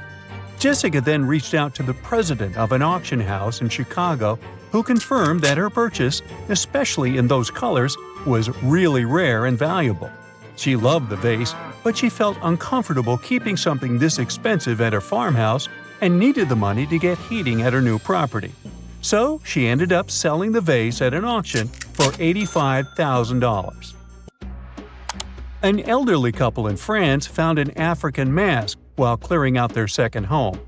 Jessica then reached out to the president of an auction house in Chicago, who confirmed that her purchase, especially in those colors, was really rare and valuable. She loved the vase, but she felt uncomfortable keeping something this expensive at her farmhouse and needed the money to get heating at her new property. So she ended up selling the vase at an auction for $85,000. An elderly couple in France found an African mask while clearing out their second home.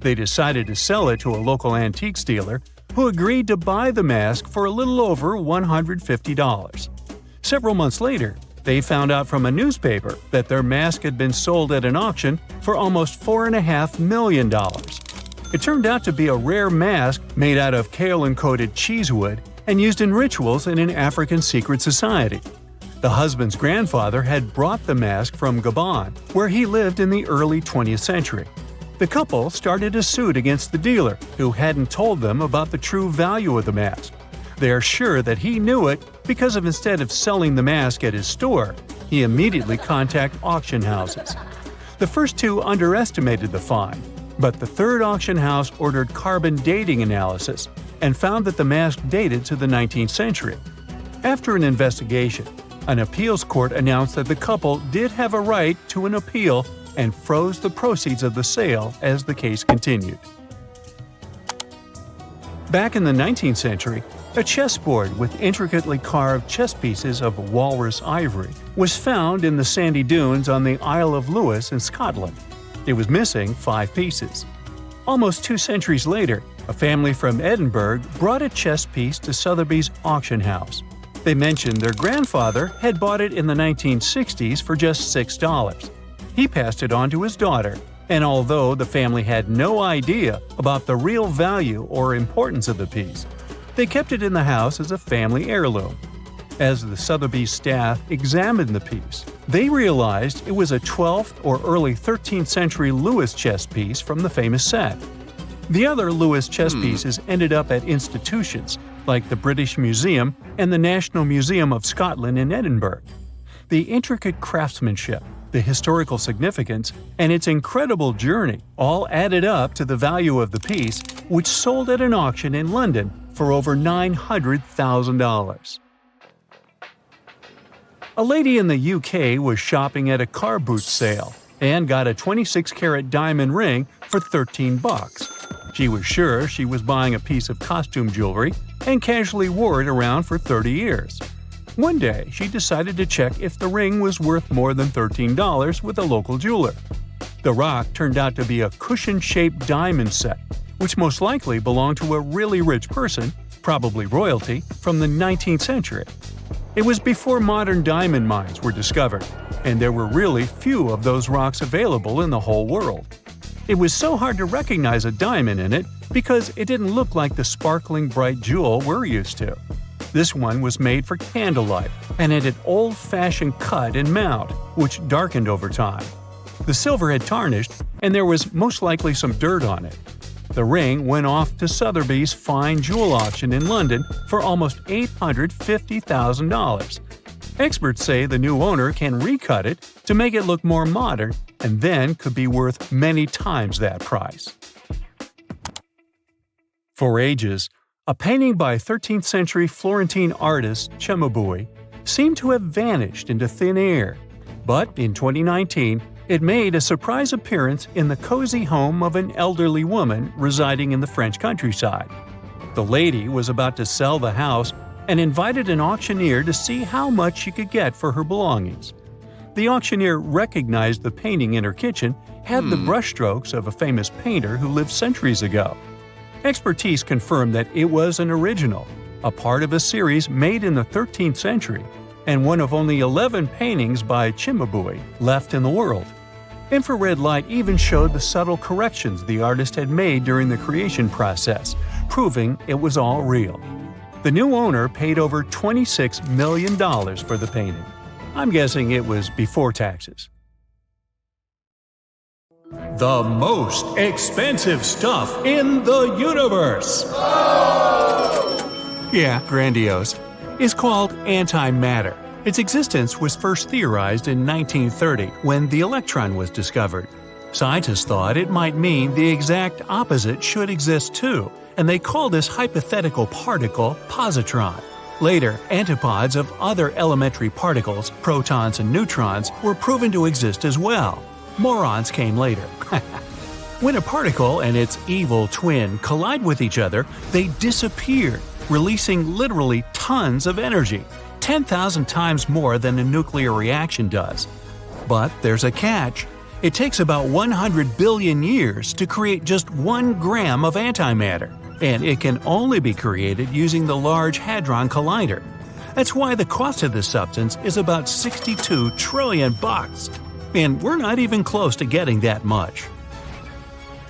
They decided to sell it to a local antiques dealer, who agreed to buy the mask for a little over $150. Several months later, they found out from a newspaper that their mask had been sold at an auction for almost $4.5 million. It turned out to be a rare mask made out of kaolin-coated cheesewood and used in rituals in an African secret society. The husband's grandfather had brought the mask from Gabon, where he lived in the early 20th century. The couple started a suit against the dealer, who hadn't told them about the true value of the mask. They are sure that he knew it because instead of selling the mask at his store, he immediately contacted auction houses. The first two underestimated the find, but the third auction house ordered carbon dating analysis and found that the mask dated to the 19th century. After an investigation, an appeals court announced that the couple did have a right to an appeal and froze the proceeds of the sale as the case continued. Back in the 19th century, a chessboard with intricately carved chess pieces of walrus ivory was found in the sandy dunes on the Isle of Lewis in Scotland. It was missing 5 pieces. Almost 2 centuries later, a family from Edinburgh brought a chess piece to Sotheby's auction house. They mentioned their grandfather had bought it in the 1960s for just $6. He passed it on to his daughter, and although the family had no idea about the real value or importance of the piece, they kept it in the house as a family heirloom. As the Sotheby's staff examined the piece, they realized it was a 12th or early 13th century Lewis chess piece from the famous set. The other Lewis chess pieces ended up at institutions like the British Museum and the National Museum of Scotland in Edinburgh. The intricate craftsmanship, the historical significance, and its incredible journey all added up to the value of the piece, which sold at an auction in London for over $900,000. A lady in the UK was shopping at a car boot sale and got a 26-carat diamond ring for $13. She was sure she was buying a piece of costume jewelry and casually wore it around for 30 years. One day, she decided to check if the ring was worth more than $13 with a local jeweler. The rock turned out to be a cushion-shaped diamond set, which most likely belonged to a really rich person, probably royalty, from the 19th century. It was before modern diamond mines were discovered, and there were really few of those rocks available in the whole world. It was so hard to recognize a diamond in it because it didn't look like the sparkling bright jewel we're used to. This one was made for candlelight and had an old-fashioned cut and mount, which darkened over time. The silver had tarnished, and there was most likely some dirt on it. The ring went off to Sotheby's fine jewel auction in London for almost $850,000. Experts say the new owner can recut it to make it look more modern and then could be worth many times that price. For ages, a painting by 13th century Florentine artist Cimabue seemed to have vanished into thin air, but in 2019, it made a surprise appearance in the cozy home of an elderly woman residing in the French countryside. The lady was about to sell the house and invited an auctioneer to see how much she could get for her belongings. The auctioneer recognized the painting in her kitchen had the brushstrokes of a famous painter who lived centuries ago. Expertise confirmed that it was an original, a part of a series made in the 13th century, and one of only 11 paintings by Cimabue left in the world. Infrared light even showed the subtle corrections the artist had made during the creation process, proving it was all real. The new owner paid over $26 million for the painting. I'm guessing it was before taxes. The most expensive stuff in the universe! Yeah, grandiose. Is called antimatter. Its existence was first theorized in 1930 when the electron was discovered. Scientists thought it might mean the exact opposite should exist too, and they called this hypothetical particle positron. Later, antipodes of other elementary particles, protons and neutrons, were proven to exist as well. Morons came later. When a particle and its evil twin collide with each other, they disappear, releasing literally tons of energy, 10,000 times more than a nuclear reaction does. But there's a catch. It takes about 100 billion years to create just 1 gram of antimatter, and it can only be created using the Large Hadron Collider. That's why the cost of this substance is about $62 trillion. And we're not even close to getting that much.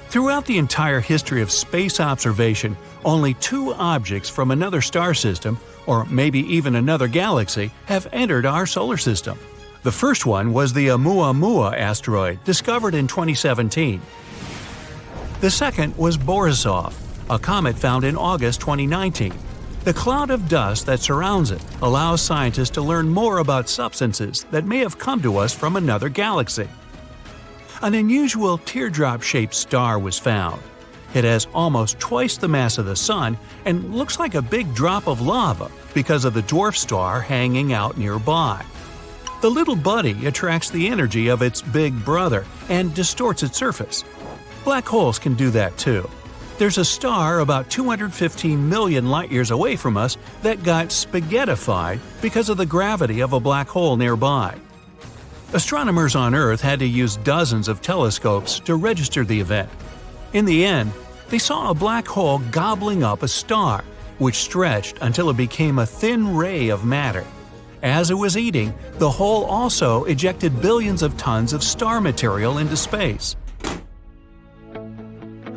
Throughout the entire history of space observation, only 2 objects from another star system, or maybe even another galaxy, have entered our solar system. The first one was the Oumuamua asteroid, discovered in 2017. The second was Borisov, a comet found in August 2019. The cloud of dust that surrounds it allows scientists to learn more about substances that may have come to us from another galaxy. An unusual teardrop-shaped star was found. It has almost twice the mass of the Sun and looks like a big drop of lava because of the dwarf star hanging out nearby. The little buddy attracts the energy of its big brother and distorts its surface. Black holes can do that too. There's a star about 215 million light-years away from us that got spaghettified because of the gravity of a black hole nearby. Astronomers on Earth had to use dozens of telescopes to register the event. In the end, they saw a black hole gobbling up a star, which stretched until it became a thin ray of matter. As it was eating, the hole also ejected billions of tons of star material into space.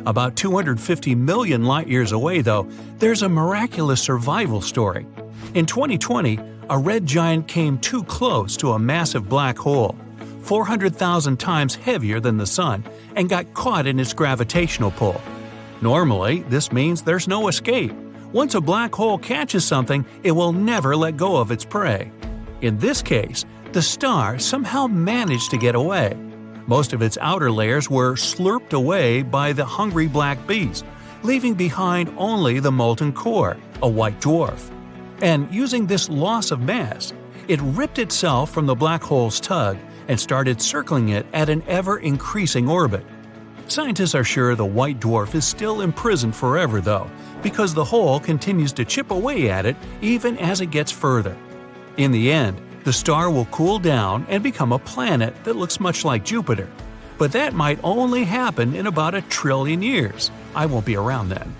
About 250 million light-years away, though, there's a miraculous survival story. In 2020, a red giant came too close to a massive black hole, 400,000 times heavier than the Sun, and got caught in its gravitational pull. Normally, this means there's no escape. Once a black hole catches something, it will never let go of its prey. In this case, the star somehow managed to get away. Most of its outer layers were slurped away by the hungry black beast, leaving behind only the molten core, a white dwarf. And using this loss of mass, it ripped itself from the black hole's tug and started circling it at an ever-increasing orbit. Scientists are sure the white dwarf is still imprisoned forever, though, because the hole continues to chip away at it even as it gets further. In the end, the star will cool down and become a planet that looks much like Jupiter. But that might only happen in about 1 trillion years. I won't be around then.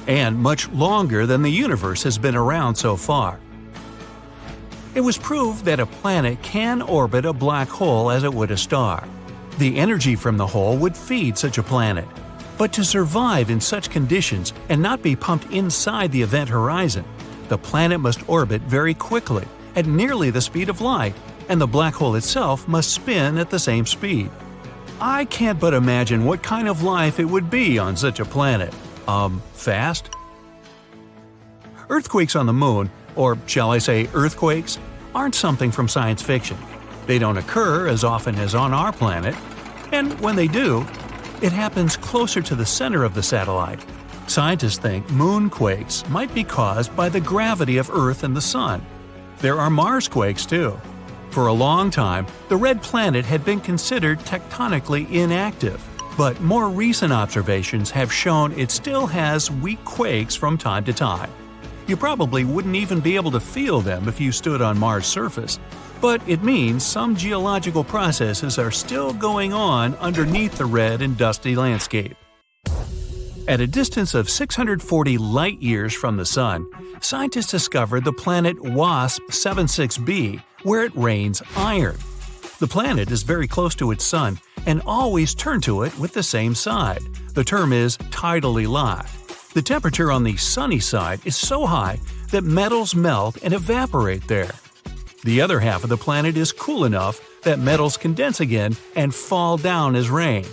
And much longer than the universe has been around so far. It was proved that a planet can orbit a black hole as it would a star. The energy from the hole would feed such a planet. But to survive in such conditions and not be pumped inside the event horizon, the planet must orbit very quickly, at nearly the speed of light, and the black hole itself must spin at the same speed. I can't but imagine what kind of life it would be on such a planet. Fast? Earthquakes on the moon, or shall I say earthquakes, aren't something from science fiction. They don't occur as often as on our planet, and when they do, it happens closer to the center of the satellite. Scientists think moonquakes might be caused by the gravity of Earth and the Sun. There are Marsquakes too. For a long time, the red planet had been considered tectonically inactive, but more recent observations have shown it still has weak quakes from time to time. You probably wouldn't even be able to feel them if you stood on Mars' surface, but it means some geological processes are still going on underneath the red and dusty landscape. At a distance of 640 light-years from the Sun, scientists discovered the planet WASP 76b, where it rains iron. The planet is very close to its Sun and always turn to it with the same side. The term is tidally lie. The temperature on the sunny side is so high that metals melt and evaporate there. The other half of the planet is cool enough that metals condense again and fall down as rain.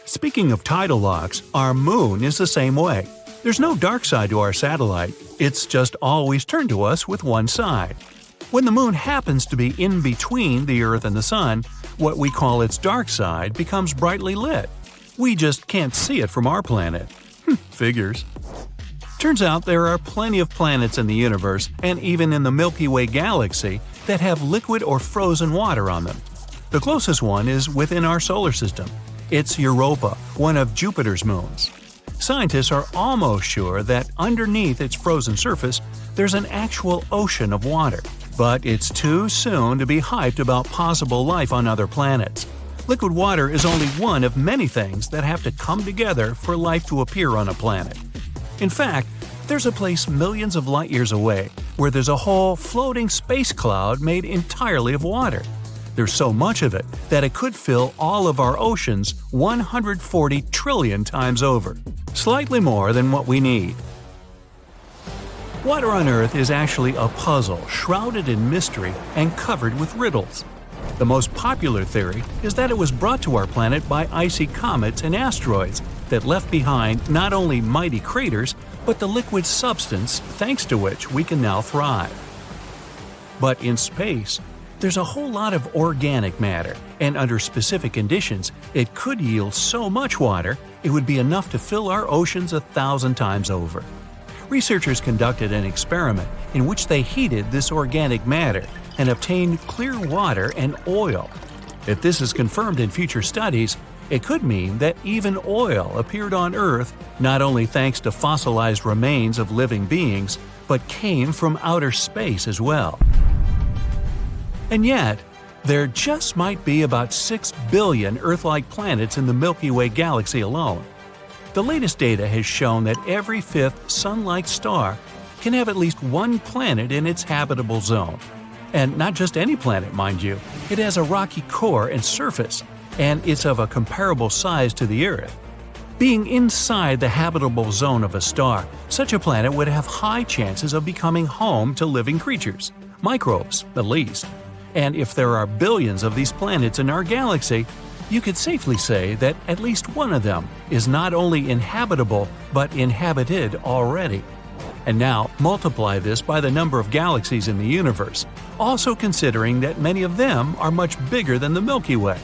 Speaking of tidal locks, our moon is the same way. There's no dark side to our satellite, it's just always turned to us with one side. When the moon happens to be in between the Earth and the Sun, what we call its dark side becomes brightly lit. We just can't see it from our planet. Figures. Turns out there are plenty of planets in the universe, and even in the Milky Way galaxy, that have liquid or frozen water on them. The closest one is within our solar system. It's Europa, one of Jupiter's moons. Scientists are almost sure that underneath its frozen surface, there's an actual ocean of water. But it's too soon to be hyped about possible life on other planets. Liquid water is only one of many things that have to come together for life to appear on a planet. In fact, there's a place millions of light-years away where there's a whole floating space cloud made entirely of water. There's so much of it that it could fill all of our oceans 140 trillion times over. Slightly more than what we need. Water on Earth is actually a puzzle shrouded in mystery and covered with riddles. The most popular theory is that it was brought to our planet by icy comets and asteroids that left behind not only mighty craters, but the liquid substance thanks to which we can now thrive. But in space, there's a whole lot of organic matter, and under specific conditions, it could yield so much water it would be enough to fill our oceans 1,000 times over. Researchers conducted an experiment in which they heated this organic matter and obtained clear water and oil. If this is confirmed in future studies, it could mean that even oil appeared on Earth not only thanks to fossilized remains of living beings, but came from outer space as well. And yet, there just might be about 6 billion Earth-like planets in the Milky Way galaxy alone. The latest data has shown that every fifth Sun-like star can have at least one planet in its habitable zone. And not just any planet, mind you. It has a rocky core and surface, and it's of a comparable size to the Earth. Being inside the habitable zone of a star, such a planet would have high chances of becoming home to living creatures. microbes at least. And if there are billions of these planets in our galaxy, you could safely say that at least one of them is not only inhabitable but inhabited already. And now multiply this by the number of galaxies in the universe, also considering that many of them are much bigger than the Milky Way.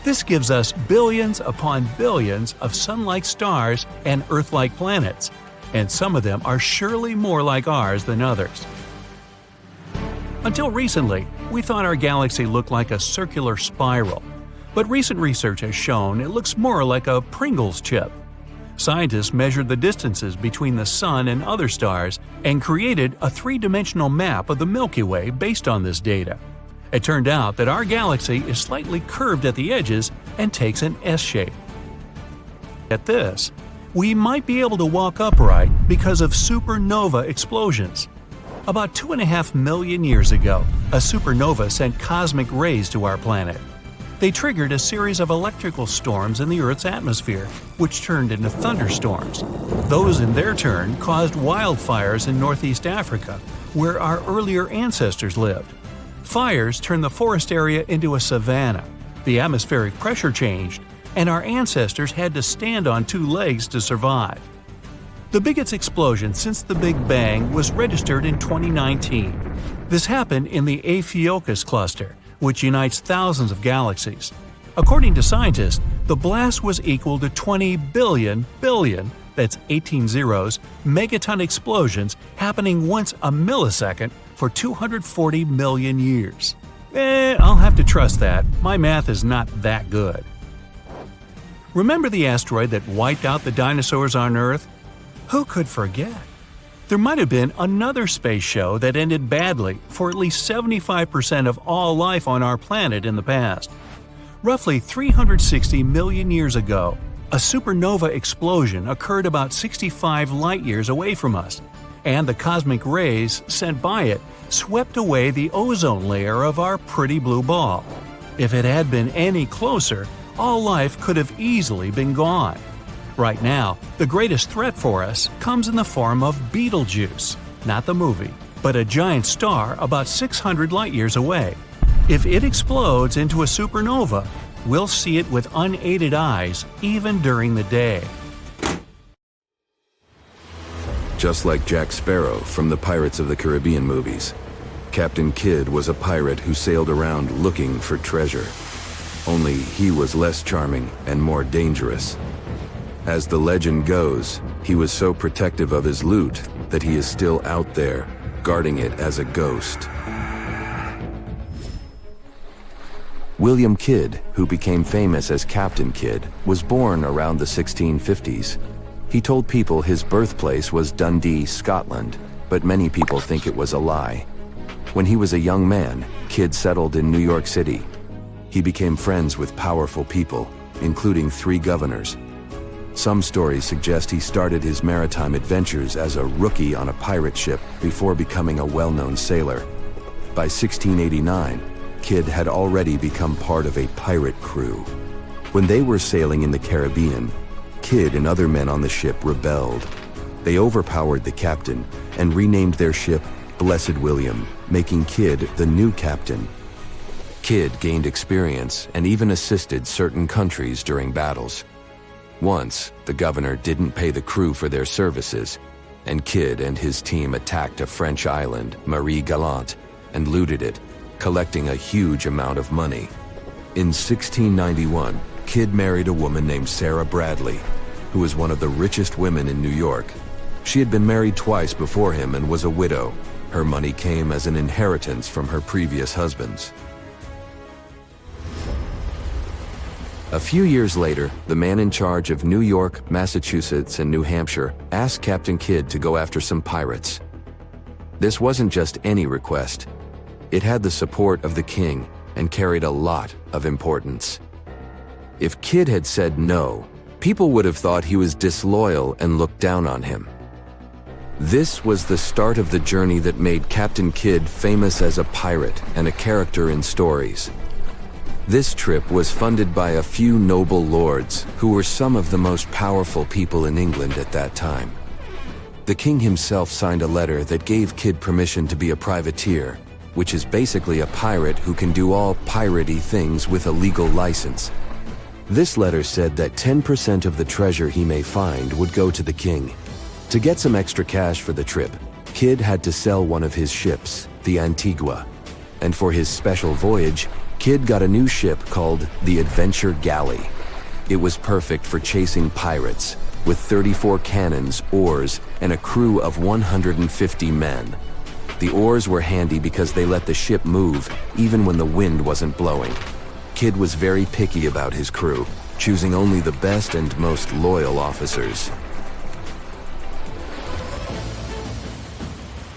This gives us billions upon billions of sun-like stars and Earth-like planets, and some of them are surely more like ours than others. Until recently, we thought our galaxy looked like a circular spiral, but recent research has shown it looks more like a Pringles chip. Scientists measured the distances between the Sun and other stars and created a three-dimensional map of the Milky Way based on this data. It turned out that our galaxy is slightly curved at the edges and takes an S shape. At this, we might be able to walk upright because of supernova explosions. About 2.5 million years ago, a supernova sent cosmic rays to our planet. They triggered a series of electrical storms in the Earth's atmosphere, which turned into thunderstorms. Those, in their turn, caused wildfires in Northeast Africa, where our earlier ancestors lived. Fires turned the forest area into a savanna, the atmospheric pressure changed, and our ancestors had to stand on two legs to survive. The biggest explosion since the Big Bang was registered in 2019. This happened in the Ophiuchus cluster, which unites thousands of galaxies. According to scientists, the blast was equal to 20 billion, that's 18 zeros, megaton explosions happening once a millisecond for 240 million years. I'll have to trust that. My math is not that good. Remember the asteroid that wiped out the dinosaurs on Earth? Who could forget? There might have been another space show that ended badly for at least 75% of all life on our planet in the past. Roughly 360 million years ago, a supernova explosion occurred about 65 light-years away from us, and the cosmic rays sent by it swept away the ozone layer of our pretty blue ball. If it had been any closer, all life could have easily been gone. Right now, the greatest threat for us comes in the form of Betelgeuse, not the movie, but a giant star about 600 light-years away. If it explodes into a supernova, we'll see it with unaided eyes even during the day. Just like Jack Sparrow from the Pirates of the Caribbean movies, Captain Kidd was a pirate who sailed around looking for treasure. Only he was less charming and more dangerous. As the legend goes, he was so protective of his loot that he is still out there, guarding it as a ghost. William Kidd, who became famous as Captain Kidd, was born around the 1650s. He told people his birthplace was Dundee, Scotland, but many people think it was a lie. When he was a young man, Kidd settled in New York City. He became friends with powerful people, including 3 governors. Some stories suggest he started his maritime adventures as a rookie on a pirate ship before becoming a well-known sailor. By 1689, Kidd had already become part of a pirate crew. When they were sailing in the Caribbean, Kidd and other men on the ship rebelled. They overpowered the captain and renamed their ship Blessed William, making Kidd the new captain. Kidd gained experience and even assisted certain countries during battles. Once, the governor didn't pay the crew for their services, and Kidd and his team attacked a French island, Marie Galante, and looted it, collecting a huge amount of money. In 1691, Kidd married a woman named Sarah Bradley, who was one of the richest women in New York. She had been married twice before him and was a widow. Her money came as an inheritance from her previous husbands. A few years later, the man in charge of New York, Massachusetts, and New Hampshire asked Captain Kidd to go after some pirates. This wasn't just any request. It had the support of the king and carried a lot of importance. If Kidd had said no, people would have thought he was disloyal and looked down on him. This was the start of the journey that made Captain Kidd famous as a pirate and a character in stories. This trip was funded by a few noble lords who were some of the most powerful people in England at that time. The king himself signed a letter that gave Kidd permission to be a privateer, which is basically a pirate who can do all piratey things with a legal license. This letter said that 10% of the treasure he may find would go to the king. To get some extra cash for the trip, Kidd had to sell one of his ships, the Antigua. And for his special voyage, Kidd got a new ship called the Adventure Galley. It was perfect for chasing pirates, with 34 cannons, oars, and a crew of 150 men. The oars were handy because they let the ship move even when the wind wasn't blowing. Kidd was very picky about his crew, choosing only the best and most loyal officers.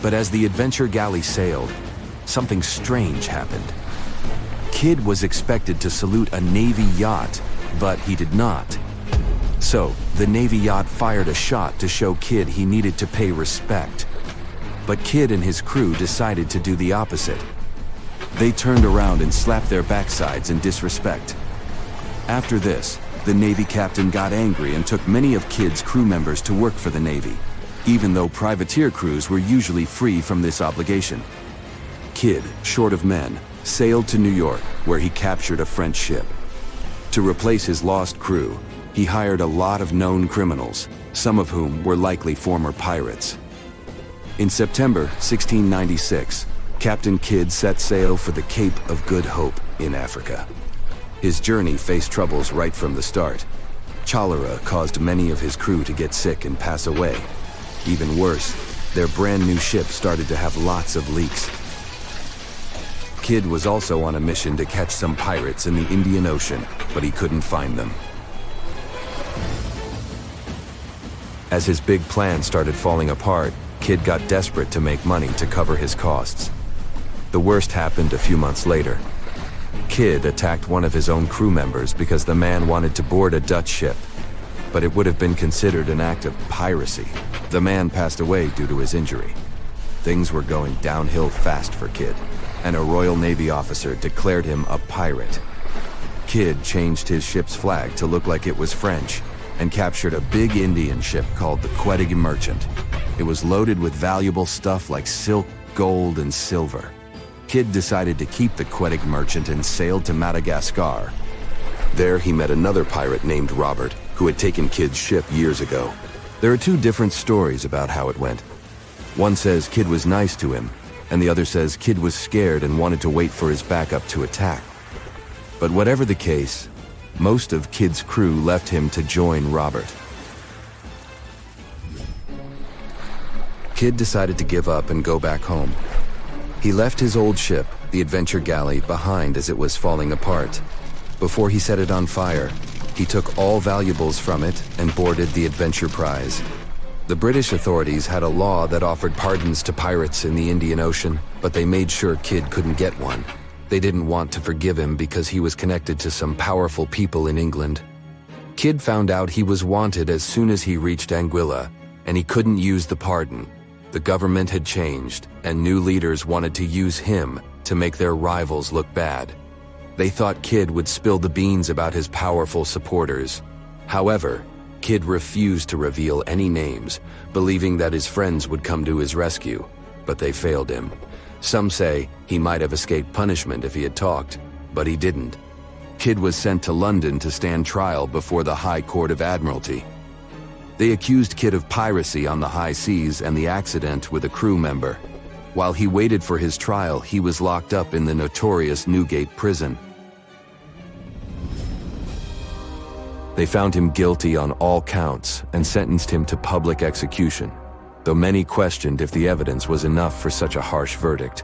But as the Adventure Galley sailed, something strange happened. Kidd was expected to salute a Navy yacht, but he did not. So, the Navy yacht fired a shot to show Kidd he needed to pay respect. But Kidd and his crew decided to do the opposite. They turned around and slapped their backsides in disrespect. After this, the Navy captain got angry and took many of Kidd's crew members to work for the Navy, even though privateer crews were usually free from this obligation. Kidd, short of men, sailed to New York, where he captured a French ship. To replace his lost crew, he hired a lot of known criminals, some of whom were likely former pirates. In September 1696, Captain Kidd set sail for the Cape of Good Hope in Africa. His journey faced troubles right from the start. Cholera caused many of his crew to get sick and pass away. Even worse, their brand new ship started to have lots of leaks. Kidd was also on a mission to catch some pirates in the Indian Ocean, but he couldn't find them. As his big plan started falling apart, Kidd got desperate to make money to cover his costs. The worst happened a few months later. Kidd attacked one of his own crew members because the man wanted to board a Dutch ship, but it would have been considered an act of piracy. The man passed away due to his injury. Things were going downhill fast for Kidd, and a Royal Navy officer declared him a pirate. Kidd changed his ship's flag to look like it was French and captured a big Indian ship called the Quedagh Merchant. It was loaded with valuable stuff like silk, gold, and silver. Kidd decided to keep the Quedagh Merchant and sailed to Madagascar. There he met another pirate named Robert, who had taken Kidd's ship years ago. There are two different stories about how it went. One says Kidd was nice to him, and the other says Kidd was scared and wanted to wait for his backup to attack. But whatever the case, most of Kidd's crew left him to join Robert. Kidd decided to give up and go back home. He left his old ship, the Adventure Galley, behind as it was falling apart. Before he set it on fire, he took all valuables from it and boarded the Adventure Prize. The British authorities had a law that offered pardons to pirates in the Indian Ocean, but they made sure Kidd couldn't get one. They didn't want to forgive him because he was connected to some powerful people in England. Kidd found out he was wanted as soon as he reached Anguilla, and he couldn't use the pardon. The government had changed, and new leaders wanted to use him to make their rivals look bad. They thought Kidd would spill the beans about his powerful supporters. However, Kidd refused to reveal any names, believing that his friends would come to his rescue, but they failed him. Some say he might have escaped punishment if he had talked, but he didn't. Kidd was sent to London to stand trial before the High Court of Admiralty. They accused Kidd of piracy on the high seas and the accident with a crew member. While he waited for his trial, he was locked up in the notorious Newgate prison. They found him guilty on all counts and sentenced him to public execution, though many questioned if the evidence was enough for such a harsh verdict.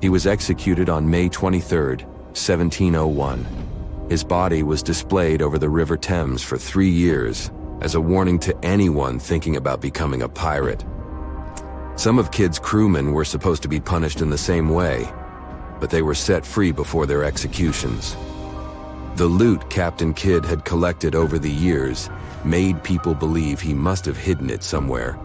He was executed on May 23, 1701. His body was displayed over the River Thames for 3 years as a warning to anyone thinking about becoming a pirate. Some of Kidd's crewmen were supposed to be punished in the same way, but they were set free before their executions. The loot Captain Kidd had collected over the years made people believe he must have hidden it somewhere.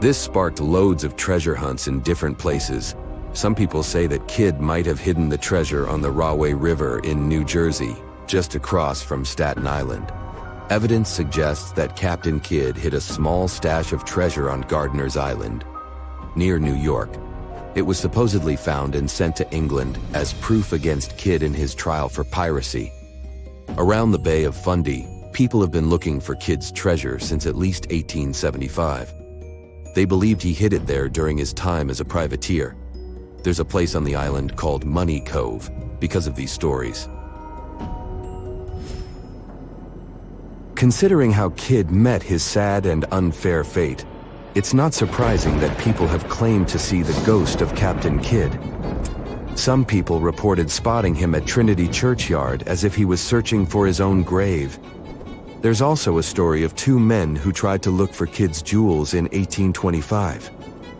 This sparked loads of treasure hunts in different places. Some people say that Kidd might have hidden the treasure on the Rahway River in New Jersey, just across from Staten Island. Evidence suggests that Captain Kidd hid a small stash of treasure on Gardiner's Island, near New York. It was supposedly found and sent to England as proof against Kidd in his trial for piracy. Around the Bay of Fundy, people have been looking for Kidd's treasure since at least 1875. They believed he hid it there during his time as a privateer. There's a place on the island called Money Cove because of these stories. Considering how Kidd met his sad and unfair fate, it's not surprising that people have claimed to see the ghost of Captain Kidd. Some people reported spotting him at Trinity Churchyard as if he was searching for his own grave. There's also a story of two men who tried to look for Kidd's jewels in 1825.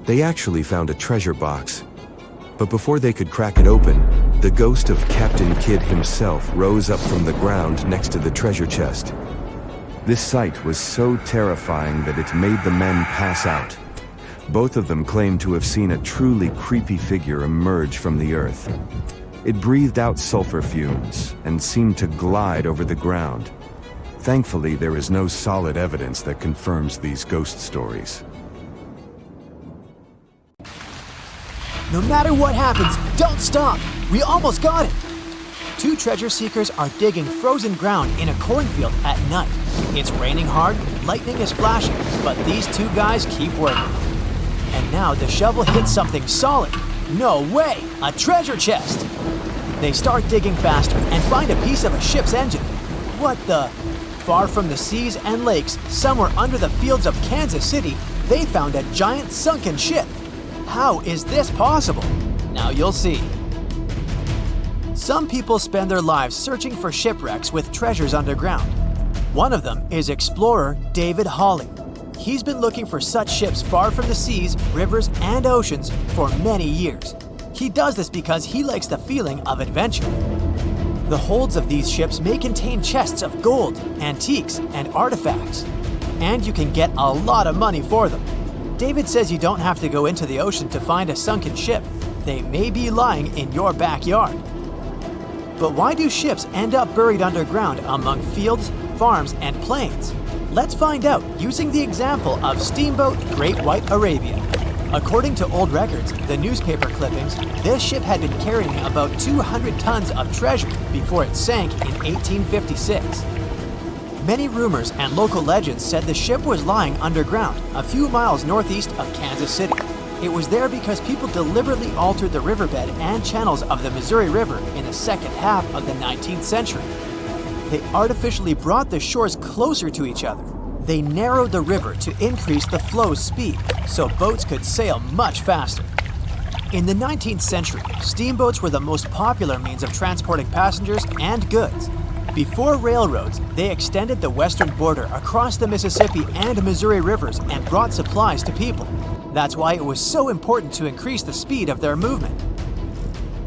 They actually found a treasure box. But before they could crack it open, the ghost of Captain Kidd himself rose up from the ground next to the treasure chest. This sight was so terrifying that it made the men pass out. Both of them claimed to have seen a truly creepy figure emerge from the earth. It breathed out sulfur fumes and seemed to glide over the ground. Thankfully, there is no solid evidence that confirms these ghost stories. No matter what happens, don't stop! We almost got it! Two treasure seekers are digging frozen ground in a cornfield at night. It's raining hard, lightning is flashing, but these two guys keep working. And now the shovel hits something solid. No way! A treasure chest! They start digging faster and find a piece of a ship's engine. What the? Far from the seas and lakes, somewhere under the fields of Kansas City, they found a giant sunken ship. How is this possible? Now you'll see. Some people spend their lives searching for shipwrecks with treasures underground. One of them is explorer David Hawley. He's been looking for such ships far from the seas, rivers, and oceans for many years. He does this because he likes the feeling of adventure. The holds of these ships may contain chests of gold, antiques, and artifacts. And you can get a lot of money for them. David says you don't have to go into the ocean to find a sunken ship. They may be lying in your backyard. But why do ships end up buried underground among fields, farms, and plains? Let's find out using the example of steamboat Great White Arabia. According to old records, the newspaper clippings, this ship had been carrying about 200 tons of treasure before it sank in 1856. Many rumors and local legends said the ship was lying underground a few miles northeast of Kansas City. It was there because people deliberately altered the riverbed and channels of the Missouri River in the second half of the 19th century. They artificially brought the shores closer to each other. They narrowed the river to increase the flow's speed so boats could sail much faster. In the 19th century, steamboats were the most popular means of transporting passengers and goods. Before railroads, they extended the western border across the Mississippi and Missouri rivers and brought supplies to people. That's why it was so important to increase the speed of their movement.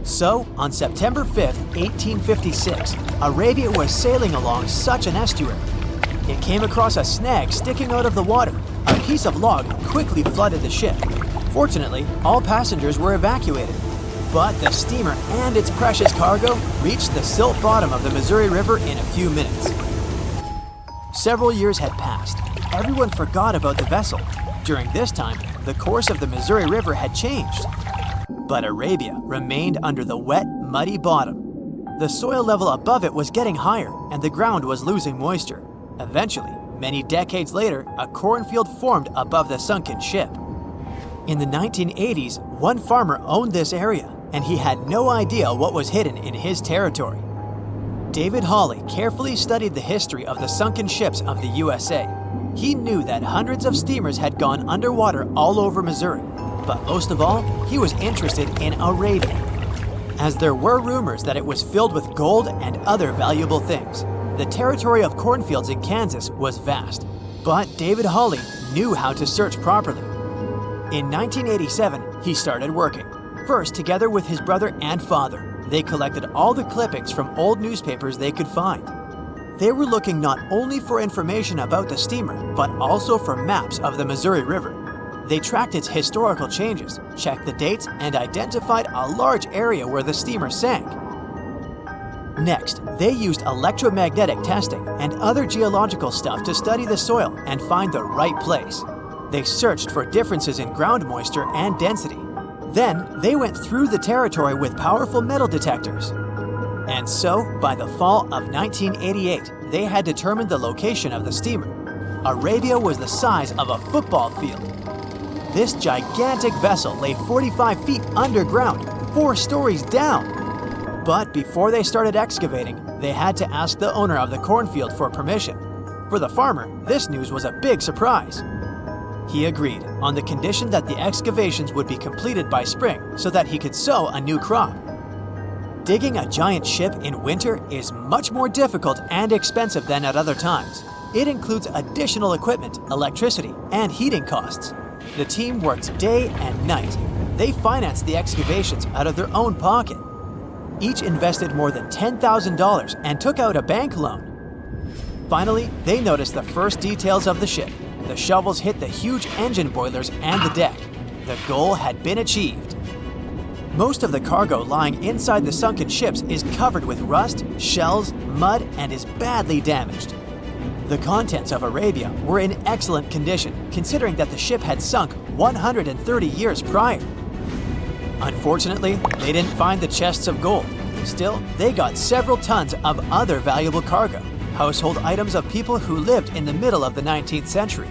So, on September 5, 1856, Arabia was sailing along such an estuary. It came across a snag sticking out of the water. A piece of log quickly flooded the ship. Fortunately, all passengers were evacuated. But the steamer and its precious cargo reached the silt bottom of the Missouri River in a few minutes. Several years had passed. Everyone forgot about the vessel. During this time, the course of the Missouri River had changed. But Arabia remained under the wet, muddy bottom. The soil level above it was getting higher, and the ground was losing moisture. Eventually, many decades later, a cornfield formed above the sunken ship. In the 1980s, one farmer owned this area, and he had no idea what was hidden in his territory. David Hawley carefully studied the history of the sunken ships of the USA. He knew that hundreds of steamers had gone underwater all over Missouri, but most of all, he was interested in Arabia, as there were rumors that it was filled with gold and other valuable things. The territory of cornfields in Kansas was vast, but David Hawley knew how to search properly. In 1987, he started working. First, together with his brother and father, they collected all the clippings from old newspapers they could find. They were looking not only for information about the steamer, but also for maps of the Missouri River. They tracked its historical changes, checked the dates, and identified a large area where the steamer sank. Next, they used electromagnetic testing and other geological stuff to study the soil and find the right place. They searched for differences in ground moisture and density. Then they went through the territory with powerful metal detectors. And so, by the fall of 1988, they had determined the location of the steamer. Arabia was the size of a football field. This gigantic vessel lay 45 feet underground, 4 stories down. But before they started excavating, they had to ask the owner of the cornfield for permission. For the farmer, this news was a big surprise. He agreed on the condition that the excavations would be completed by spring so that he could sow a new crop. Digging a giant ship in winter is much more difficult and expensive than at other times. It includes additional equipment, electricity, and heating costs. The team worked day and night. They financed the excavations out of their own pocket. Each invested more than $10,000 and took out a bank loan. Finally, they noticed the first details of the ship. The shovels hit the huge engine boilers and the deck. The goal had been achieved. Most of the cargo lying inside the sunken ships is covered with rust, shells, mud, and is badly damaged. The contents of Arabia were in excellent condition, considering that the ship had sunk 130 years prior. Unfortunately, they didn't find the chests of gold. Still, they got several tons of other valuable cargo, household items of people who lived in the middle of the 19th century.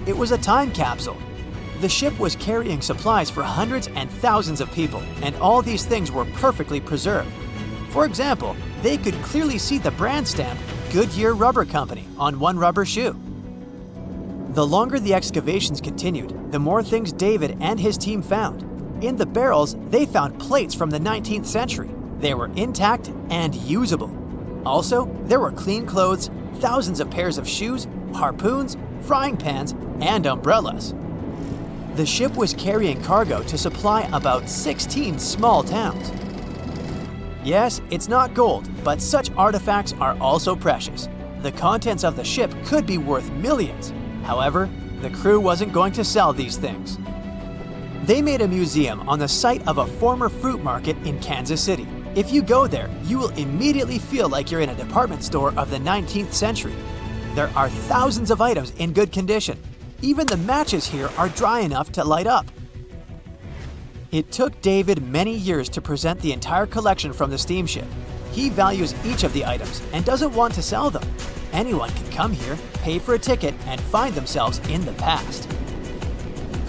It was a time capsule. The ship was carrying supplies for hundreds and thousands of people, and all these things were perfectly preserved. For example, they could clearly see the brand stamp Goodyear Rubber Company on one rubber shoe. The longer the excavations continued, the more things David and his team found. In the barrels, they found plates from the 19th century. They were intact and usable. Also, there were clean clothes, thousands of pairs of shoes, harpoons, frying pans, and umbrellas. The ship was carrying cargo to supply about 16 small towns. Yes, it's not gold, but such artifacts are also precious. The contents of the ship could be worth millions. However, the crew wasn't going to sell these things. They made a museum on the site of a former fruit market in Kansas City. If you go there, you will immediately feel like you're in a department store of the 19th century. There are thousands of items in good condition. Even the matches here are dry enough to light up. It took David many years to present the entire collection from the steamship. He values each of the items and doesn't want to sell them. Anyone can come here, pay for a ticket, and find themselves in the past.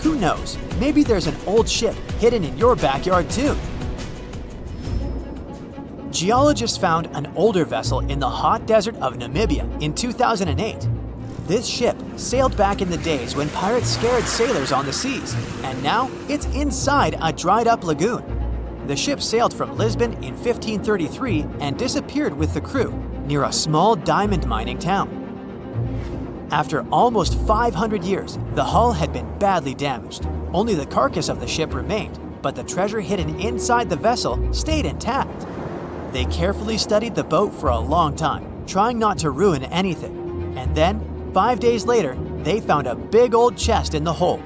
Who knows, maybe there's an old ship hidden in your backyard too. Geologists found an older vessel in the hot desert of Namibia in 2008. This ship sailed back in the days when pirates scared sailors on the seas, and now it's inside a dried-up lagoon. The ship sailed from Lisbon in 1533 and disappeared with the crew near a small diamond mining town. After almost 500 years, the hull had been badly damaged. Only the carcass of the ship remained, but the treasure hidden inside the vessel stayed intact. They carefully studied the boat for a long time, trying not to ruin anything. And then, 5 days later, they found a big old chest in the hold.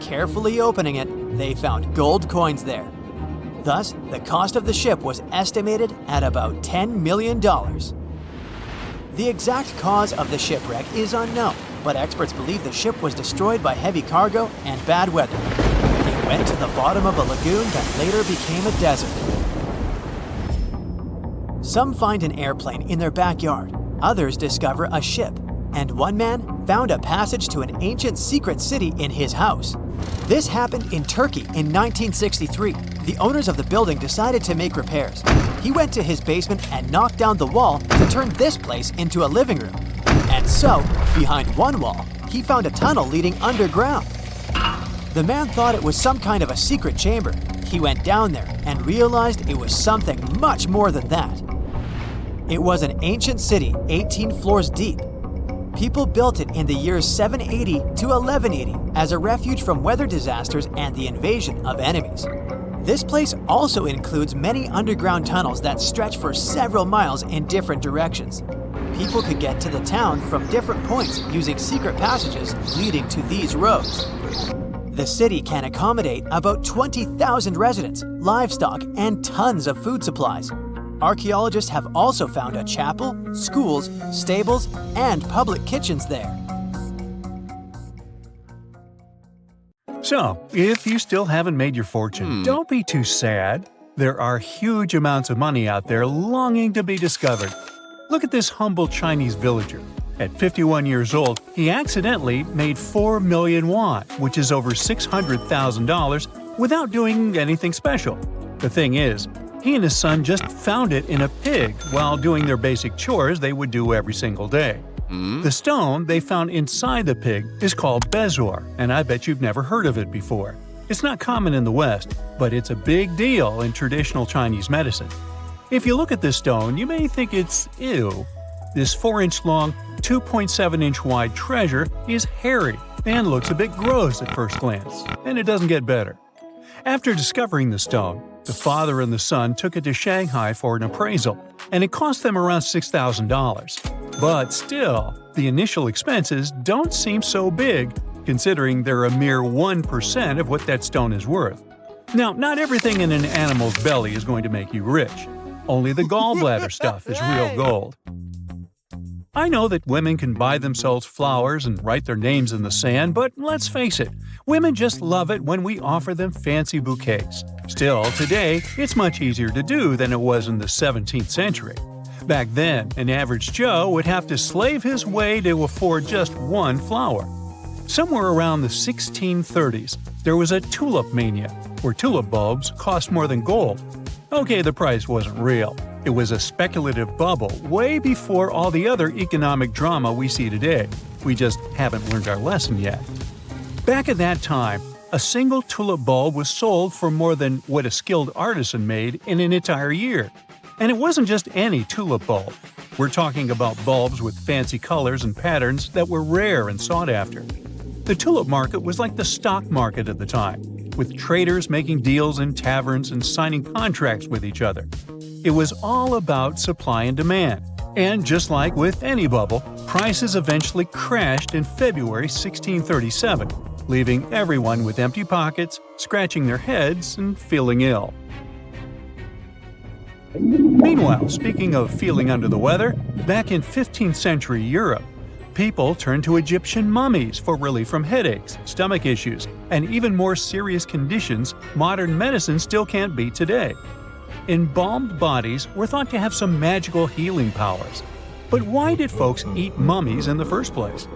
Carefully opening it, they found gold coins there. Thus, the cost of the ship was estimated at about $10 million. The exact cause of the shipwreck is unknown, but experts believe the ship was destroyed by heavy cargo and bad weather. It went to the bottom of a lagoon that later became a desert. Some find an airplane in their backyard, others discover a ship, and one man found a passage to an ancient secret city in his house. This happened in Turkey in 1963. The owners of the building decided to make repairs. He went to his basement and knocked down the wall to turn this place into a living room. And so, behind one wall, he found a tunnel leading underground. The man thought it was some kind of a secret chamber. He went down there and realized it was something much more than that. It was an ancient city 18 floors deep. People built it in the years 780 to 1180 as a refuge from weather disasters and the invasion of enemies. This place also includes many underground tunnels that stretch for several miles in different directions. People could get to the town from different points using secret passages leading to these roads. The city can accommodate about 20,000 residents, livestock, and tons of food supplies. Archaeologists have also found a chapel, schools, stables, and public kitchens there. So, if you still haven't made your fortune, don't be too sad. There are huge amounts of money out there longing to be discovered. Look at this humble Chinese villager. At 51 years old, he accidentally made 4 million won, which is over $600,000, without doing anything special. The thing is, he and his son just found it in a pig while doing their basic chores they would do every single day. The stone they found inside the pig is called bezor, and I bet you've never heard of it before. It's not common in the West, but it's a big deal in traditional Chinese medicine. If you look at this stone, you may think it's ew. This 4-inch long, 2.7-inch wide treasure is hairy and looks a bit gross at first glance, and it doesn't get better. After discovering the stone, the father and the son took it to Shanghai for an appraisal, and it cost them around $6,000. But still, the initial expenses don't seem so big, considering they're a mere 1% of what that stone is worth. Now, not everything in an animal's belly is going to make you rich. Only the gallbladder stuff is real gold. I know that women can buy themselves flowers and write their names in the sand, but let's face it, women just love it when we offer them fancy bouquets. Still, today, it's much easier to do than it was in the 17th century. Back then, an average Joe would have to slave his way to afford just one flower. Somewhere around the 1630s, there was a tulip mania, where tulip bulbs cost more than gold. Okay, the price wasn't real. It was a speculative bubble way before all the other economic drama we see today. We just haven't learned our lesson yet. Back at that time, a single tulip bulb was sold for more than what a skilled artisan made in an entire year. And it wasn't just any tulip bulb. We're talking about bulbs with fancy colors and patterns that were rare and sought after. The tulip market was like the stock market at the time, with traders making deals in taverns and signing contracts with each other. It was all about supply and demand. And just like with any bubble, prices eventually crashed in February 1637, leaving everyone with empty pockets, scratching their heads, and feeling ill. Meanwhile, speaking of feeling under the weather, back in 15th century Europe, people turned to Egyptian mummies for relief from headaches, stomach issues, and even more serious conditions modern medicine still can't beat today. Embalmed bodies were thought to have some magical healing powers. But why did folks eat mummies in the first place?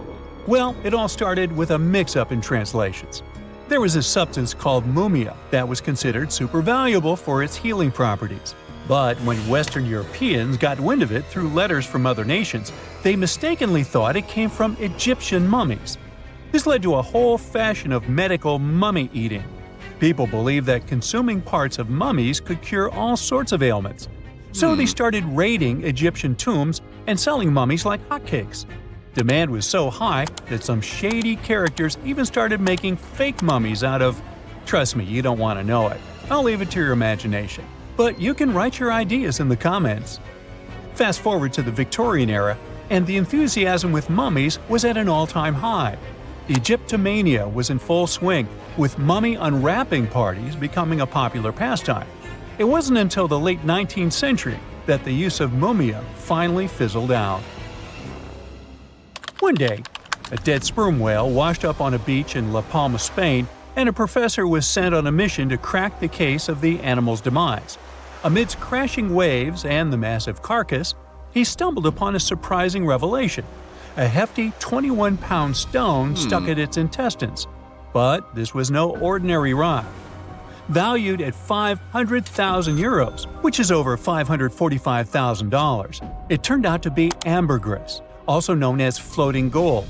Well, it all started with a mix-up in translations. There was a substance called mumia that was considered super valuable for its healing properties. But when Western Europeans got wind of it through letters from other nations, they mistakenly thought it came from Egyptian mummies. This led to a whole fashion of medical mummy eating. People believed that consuming parts of mummies could cure all sorts of ailments. So they started raiding Egyptian tombs and selling mummies like hotcakes. Demand was so high that some shady characters even started making fake mummies out of… Trust me, you don't want to know it. I'll leave it to your imagination. But you can write your ideas in the comments. Fast forward to the Victorian era, and the enthusiasm with mummies was at an all-time high. Egyptomania was in full swing, with mummy unwrapping parties becoming a popular pastime. It wasn't until the late 19th century that the use of mumia finally fizzled out. One day, a dead sperm whale washed up on a beach in La Palma, Spain, and a professor was sent on a mission to crack the case of the animal's demise. Amidst crashing waves and the massive carcass, he stumbled upon a surprising revelation: a hefty 21-pound stone stuck at its intestines. But this was no ordinary rock. Valued at 500,000 euros, which is over $545,000, it turned out to be ambergris, also known as floating gold.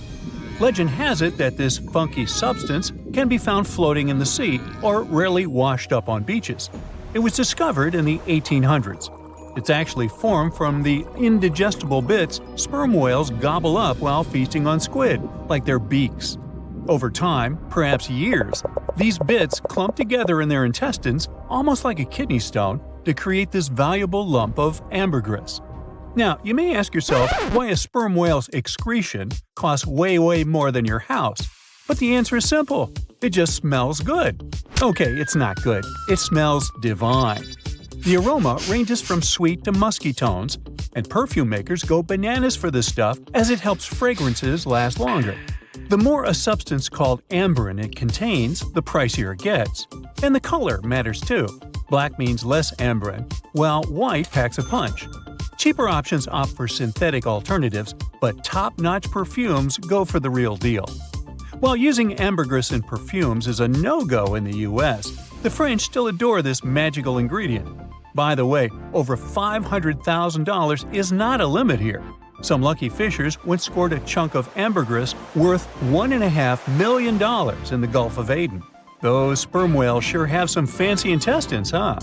Legend has it that this funky substance can be found floating in the sea or rarely washed up on beaches. It was discovered in the 1800s. It's actually formed from the indigestible bits sperm whales gobble up while feasting on squid, like their beaks. Over time, perhaps years, these bits clump together in their intestines, almost like a kidney stone, to create this valuable lump of ambergris. Now, you may ask yourself why a sperm whale's excretion costs way more than your house. But the answer is simple. It just smells good. Okay, it's not good. It smells divine. The aroma ranges from sweet to musky tones, and perfume makers go bananas for this stuff as it helps fragrances last longer. The more a substance called amberin it contains, the pricier it gets. And the color matters too. Black means less amberin, while white packs a punch. Cheaper options opt for synthetic alternatives, but top-notch perfumes go for the real deal. While using ambergris in perfumes is a no-go in the US, the French still adore this magical ingredient. By the way, over $500,000 is not a limit here. Some lucky fishers once scored a chunk of ambergris worth $1.5 million in the Gulf of Aden. Those sperm whales sure have some fancy intestines, huh?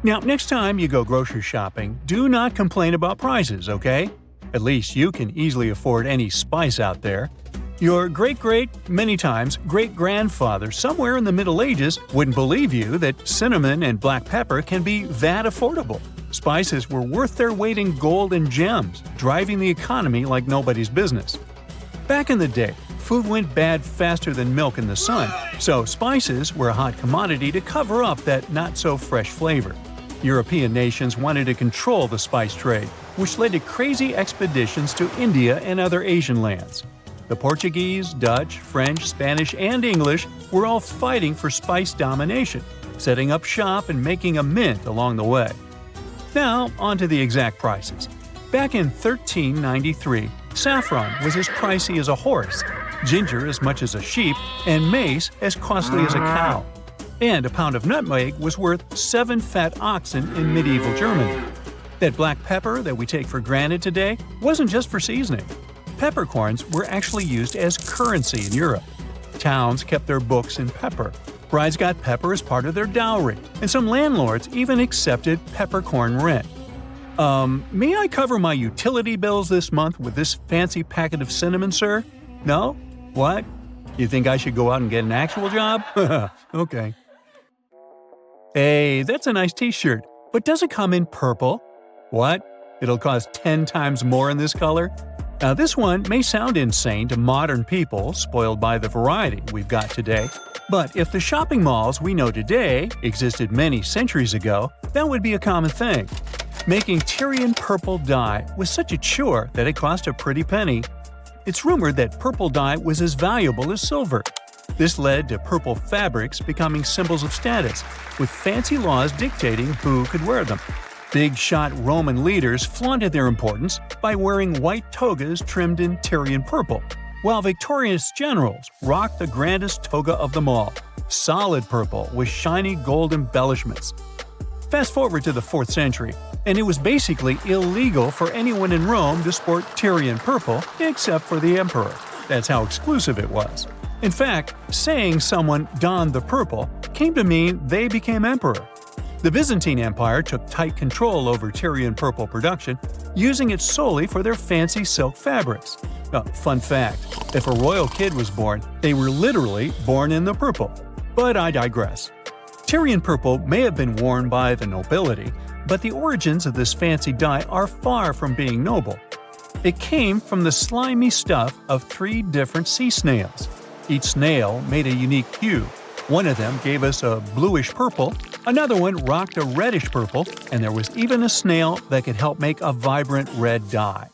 Now, next time you go grocery shopping, do not complain about prices, okay? At least you can easily afford any spice out there. Your many times great-grandfather somewhere in the Middle Ages wouldn't believe you that cinnamon and black pepper can be that affordable. Spices were worth their weight in gold and gems, driving the economy like nobody's business. Back in the day, food went bad faster than milk in the sun, so spices were a hot commodity to cover up that not-so-fresh flavor. European nations wanted to control the spice trade, which led to crazy expeditions to India and other Asian lands. The Portuguese, Dutch, French, Spanish, and English were all fighting for spice domination, setting up shop and making a mint along the way. Now, on to the exact prices. Back in 1393, saffron was as pricey as a horse, ginger as much as a sheep, and mace as costly as a cow. And a pound of nutmeg was worth 7 fat oxen in medieval Germany. That black pepper that we take for granted today wasn't just for seasoning. Peppercorns were actually used as currency in Europe. Towns kept their books in pepper. Brides got pepper as part of their dowry, and some landlords even accepted peppercorn rent. May I cover my utility bills this month with this fancy packet of cinnamon, sir? No? What? You think I should go out and get an actual job? Okay. Hey, that's a nice t-shirt, but does it come in purple? What? It'll cost 10 times more in this color? Now, this one may sound insane to modern people spoiled by the variety we've got today, but if the shopping malls we know today existed many centuries ago, that would be a common thing. Making Tyrian purple dye was such a chore that it cost a pretty penny. It's rumored that purple dye was as valuable as silver. This led to purple fabrics becoming symbols of status, with fancy laws dictating who could wear them. Big-shot Roman leaders flaunted their importance by wearing white togas trimmed in Tyrian purple, while victorious generals rocked the grandest toga of them all, solid purple with shiny gold embellishments. Fast forward to the 4th century, and it was basically illegal for anyone in Rome to sport Tyrian purple except for the emperor. That's how exclusive it was. In fact, saying someone donned the purple came to mean they became emperor. The Byzantine Empire took tight control over Tyrian purple production, using it solely for their fancy silk fabrics. Fun fact, if a royal kid was born, they were literally born in the purple. But I digress. Tyrian purple may have been worn by the nobility, but the origins of this fancy dye are far from being noble. It came from the slimy stuff of 3 different sea snails. Each snail made a unique hue. One of them gave us a bluish purple, another one rocked a reddish purple, and there was even a snail that could help make a vibrant red dye.